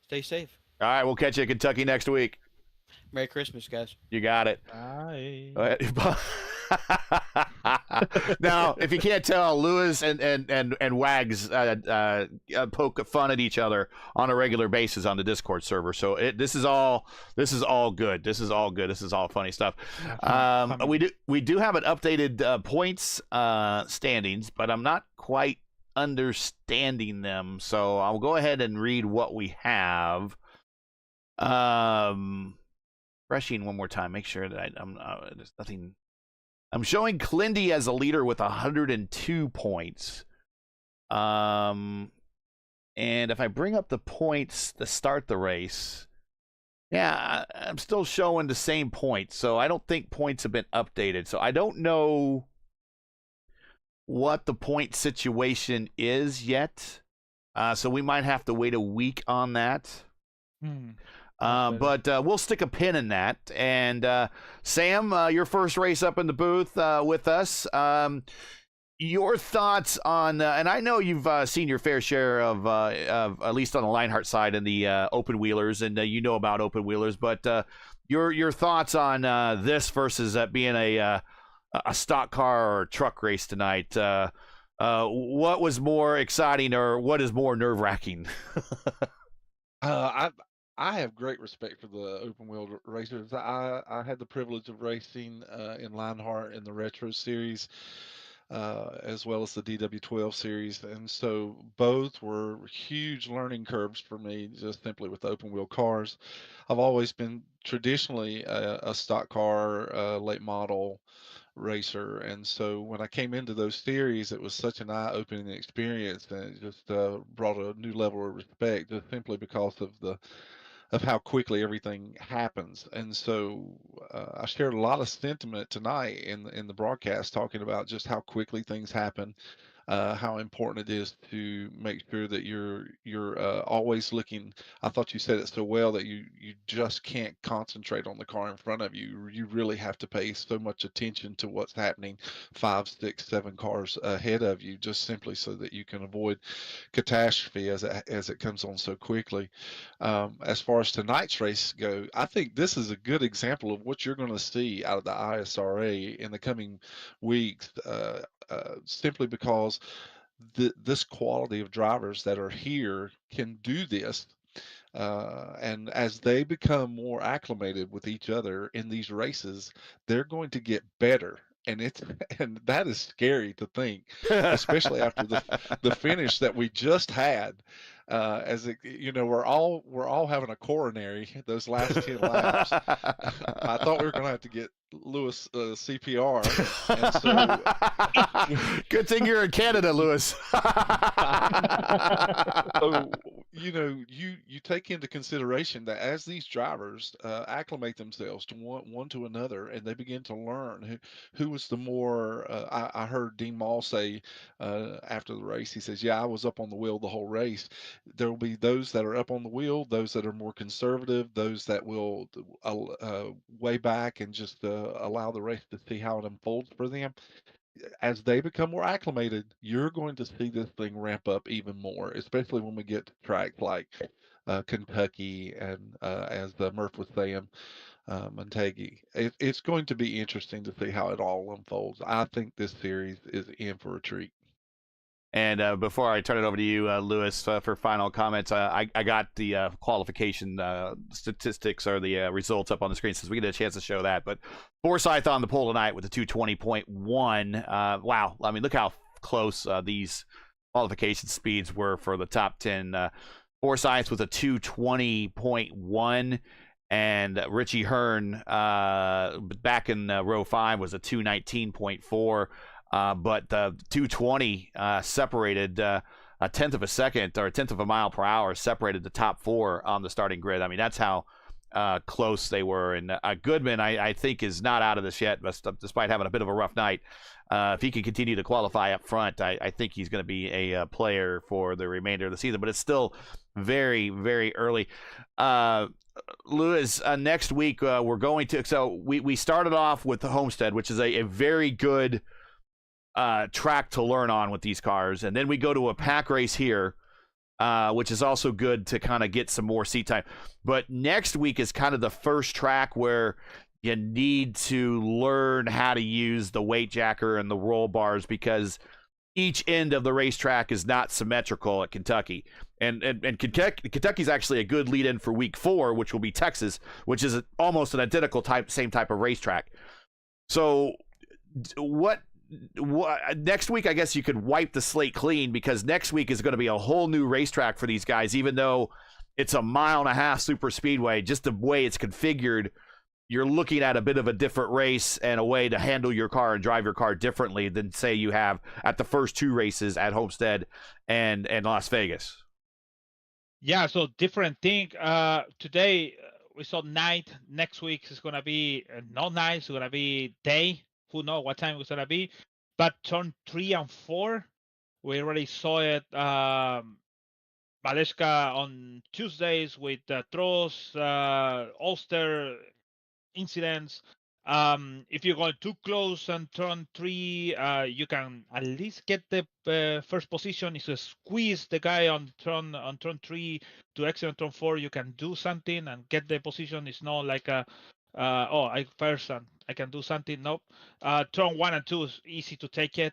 stay safe. All right, we'll catch you in Kentucky next week. Merry Christmas, guys. You got it. Bye. Now, if you can't tell, Lewis and Wags poke fun at each other on a regular basis on the Discord server. So this is all good. This is all good. This is all funny stuff. We do have an updated points standings, but I'm not quite understanding them. So I'll go ahead and read what we have. Rushing one more time. Make sure that there's nothing. I'm showing Clindy as a leader with 102 points. And if I bring up the points to start the race, yeah, I'm still showing the same points. So I don't think points have been updated. So I don't know what the point situation is yet. So we might have to wait a week on that. But we'll stick a pin in that. And Sam, your first race up in the booth with us. Your thoughts on, and I know you've seen your fair share of at least on the Lionheart side in the open wheelers, and you know about open wheelers. But your thoughts on this versus being a stock car or truck race tonight. What was more exciting, or what is more nerve-wracking? I have great respect for the open wheel racers. I had the privilege of racing in Lionheart in the Retro Series, as well as the DW12 Series, and so both were huge learning curves for me, just simply with the open wheel cars. I've always been traditionally a stock car, late model racer, and so when I came into those series, it was such an eye-opening experience, and it just brought a new level of respect, just simply because of how quickly everything happens. And so I shared a lot of sentiment tonight in the broadcast, talking about just how quickly things happen, how important it is to make sure that you're always looking. I thought you said it so well, that you just can't concentrate on the car in front of you. You really have to pay so much attention to what's happening 5, 6, 7 cars ahead of you, just simply so that you can avoid catastrophe as it comes on so quickly. As far as tonight's race go, I think this is a good example of what you're going to see out of the ISRA in the coming weeks, simply because this quality of drivers that are here can do this. And as they become more acclimated with each other in these races, they're going to get better. And and that is scary to think, especially after the finish that we just had. We're all having a coronary those last 10 laps. I thought we were going to have to get Lewis CPR, and so good thing you're in Canada, Lewis. so you take into consideration that as these drivers acclimate themselves to one to another, and they begin to learn who was the more. I heard Dean Mall say after the race, he says, "Yeah, I was up on the wheel the whole race." There will be those that are up on the wheel, those that are more conservative, those that will way back and just allow the race to see how it unfolds for them. As they become more acclimated, you're going to see this thing ramp up even more, especially when we get to tracks like Kentucky and, as Murph was saying, Montague. It's going to be interesting to see how it all unfolds. I think this series is in for a treat. And before I turn it over to you, Lewis, for final comments, I got the qualification statistics or the results up on the screen since we get a chance to show that. But Forsyth on the pole tonight with a 220.1. Wow. I mean, look how close these qualification speeds were for the top 10. Forsyth with a 220.1. And Richie Hearn back in row 5 was a 219.4. But the 220 separated a tenth of a second or a tenth of a mile per hour separated the top 4 on the starting grid. I mean, that's how close they were. And Goodman, I think, is not out of this yet, despite having a bit of a rough night. If he can continue to qualify up front, I think he's going to be a player for the remainder of the season. But it's still very, very early. Lewis, next week we're going to. So we started off with the Homestead, which is a very good track to learn on with these cars, and then we go to a pack race here, which is also good to kind of get some more seat time. But next week is kind of the first track where you need to learn how to use the weight jacker and the roll bars, because each end of the racetrack is not symmetrical at Kentucky. And Kentucky's actually a good lead-in for week 4, which will be Texas, which is almost an identical same type of racetrack. So what next week, I guess you could wipe the slate clean, because next week is going to be a whole new racetrack for these guys, even though it's a 1.5 mile super speedway. Just the way it's configured, you're looking at a bit of a different race and a way to handle your car and drive your car differently than, say, you have at the first 2 races at Homestead and Las Vegas. Yeah, so different thing. Today we saw night. Next week is going to be not night, it's going to be day. Who knows what time it's going to be. But turn 3 and 4, we already saw it. Valesca on Tuesdays with Tross, Ulster incidents. If you're going too close on turn 3, you can at least get the first position. If you squeeze the guy on turn 3 to exit on turn 4, you can do something and get the position. It's not like I can do something. Nope. Turn 1 and 2 is easy to take it.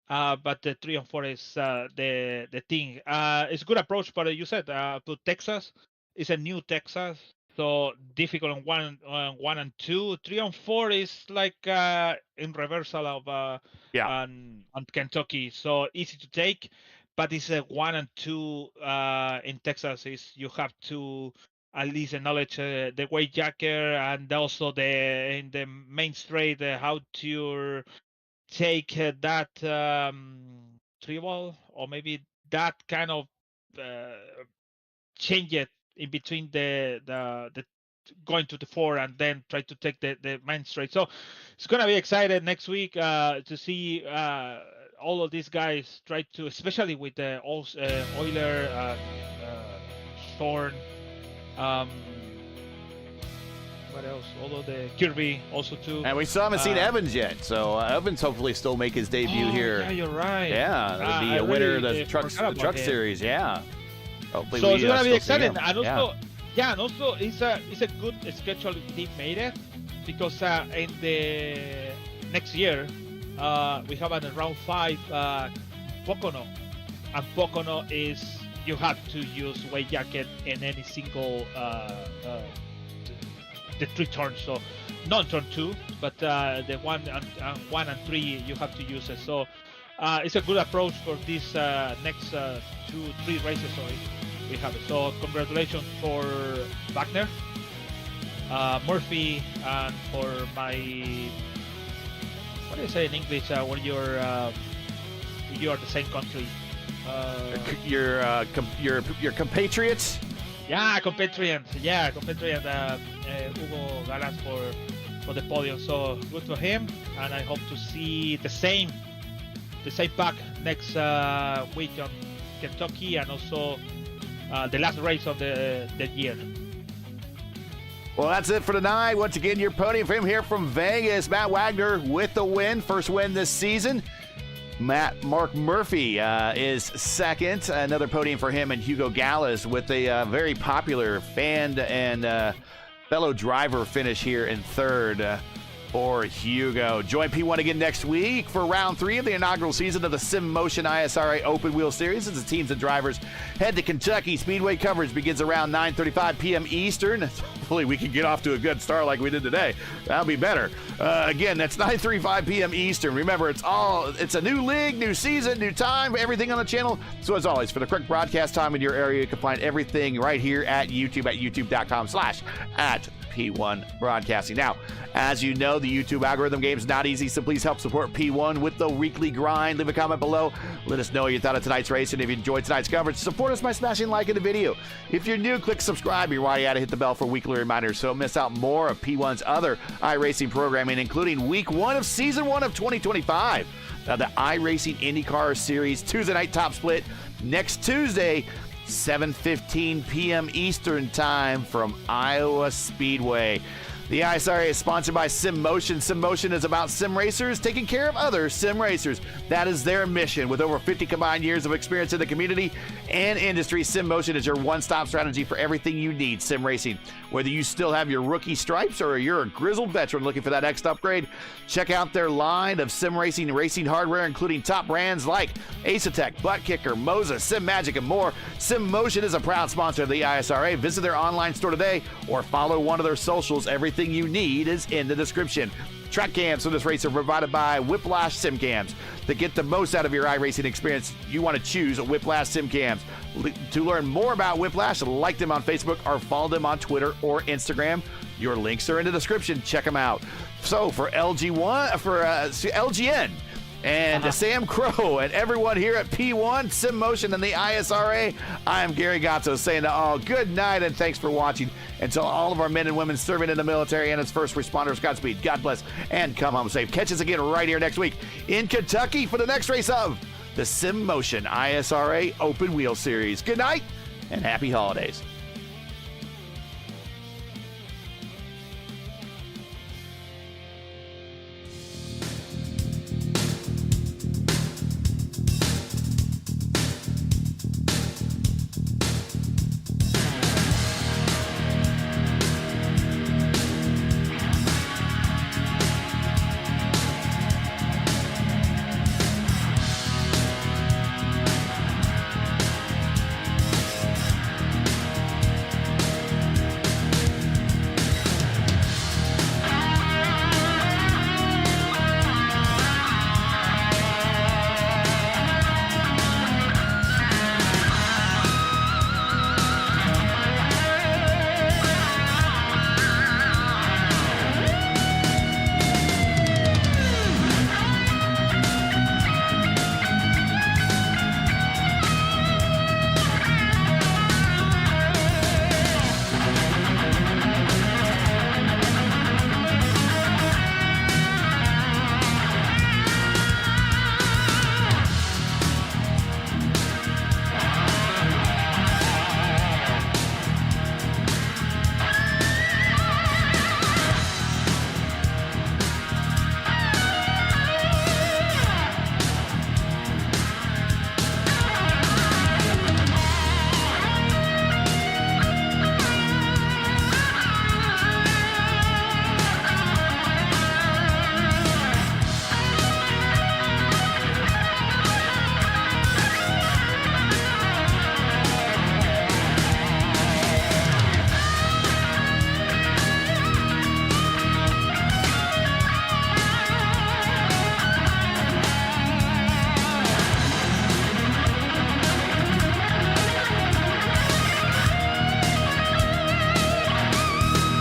But the 3 and 4 is the thing. It's a good approach, but you said to Texas. It's a new Texas. So difficult on 1 and 2. 3 and 4 is like in reversal of on Kentucky. So easy to take, but it's a 1 and 2 in Texas. Is you have to at least acknowledge the weight jacker, and also in the main straight how to take that tribal, or maybe that kind of change it in between the going to the 4 and then try to take the main straight. So it's gonna be excited next week to see all of these guys try to, especially with the Euler, Thorn, what else? All of the Kirby also too. And we still haven't seen Evans yet, so Evans hopefully still make his debut here. Yeah, you're right. Yeah, that'll be a winner of the truck series. Yeah. Hopefully so it's gonna be exciting, and also, and also it's a good schedule they made it, because in the next year we have an round 5 Pocono, and Pocono is you have to use weight jacket in any single the 3 turns. So not turn 2, but the 1 and 3 you have to use it. So it's a good approach for this next 2-3 races. Sorry, we have it. So congratulations for Wagner, Murphy, and for my, what do you say in English when you are the same country? Your compatriots. Yeah, compatriot. Hugo Galas for the podium. So good for him, and I hope to see the same pack next week on Kentucky, and also the last race of the year. Well, that's it for tonight. Once again, your podium for him here from Vegas. Matt Wagner with the win, first win this season. Mark Murphy is second. Another podium for him, and Hugo Gallas with a very popular fan and fellow driver finish here in third for Hugo. Join P1 again next week for round 3 of the inaugural season of the Sim Motion ISRA Open Wheel Series as the teams and drivers head to Kentucky. Speedway coverage begins around 9:35 p.m. Eastern. Hopefully we can get off to a good start like we did today. That'll be better. Again, that's 9:35 p.m. Eastern. Remember, it's a new league, new season, new time, everything on the channel. So as always, for the correct broadcast time in your area, you can find everything right here at YouTube at youtube.com/@P1 Broadcasting. Now, as you know, the YouTube algorithm game is not easy, so please help support P1 with the weekly grind. Leave a comment below. Let us know what you thought of tonight's race, and if you enjoyed tonight's coverage, support us by smashing like in the video. If you're new, click subscribe. You're already at it. Hit the bell for weekly reminders so don't miss out more of P1's other iRacing programming, including week 1 of season 1 of 2025. Now, the iRacing IndyCar Series Tuesday night top split next Tuesday, 7:15 p.m. Eastern time from Iowa Speedway. The ISRA is sponsored by Sim Motion. Sim Motion is about sim racers taking care of other sim racers. That is their mission. With over 50 combined years of experience in the community and industry, Sim Motion is your one-stop strategy for everything you need sim racing. Whether you still have your rookie stripes or you're a grizzled veteran looking for that next upgrade, check out their line of sim racing hardware, including top brands like Ace-Attack, Butt Kicker, Moses, Sim Magic, and more. Sim Motion is a proud sponsor of the ISRA. Visit their online store today or follow one of their socials. Everything you need is in the description. Track cams for this race are provided by Whiplash Sim Cams. To get the most out of your iRacing experience, you want to choose Whiplash Sim Cams. To learn more about Whiplash, like them on Facebook or follow them on Twitter or Instagram. Your links are in the description. Check them out. So for LGN and Sam Crow and everyone here at P1, Sim Motion, and the ISRA, I am Gary Gatto saying to all good night and thanks for watching. And to all of our men and women serving in the military and its first responders, Godspeed, God bless, and come home safe. Catch us again right here next week in Kentucky for the next race of the Sim Motion ISRA Open Wheel Series. Good night and happy holidays.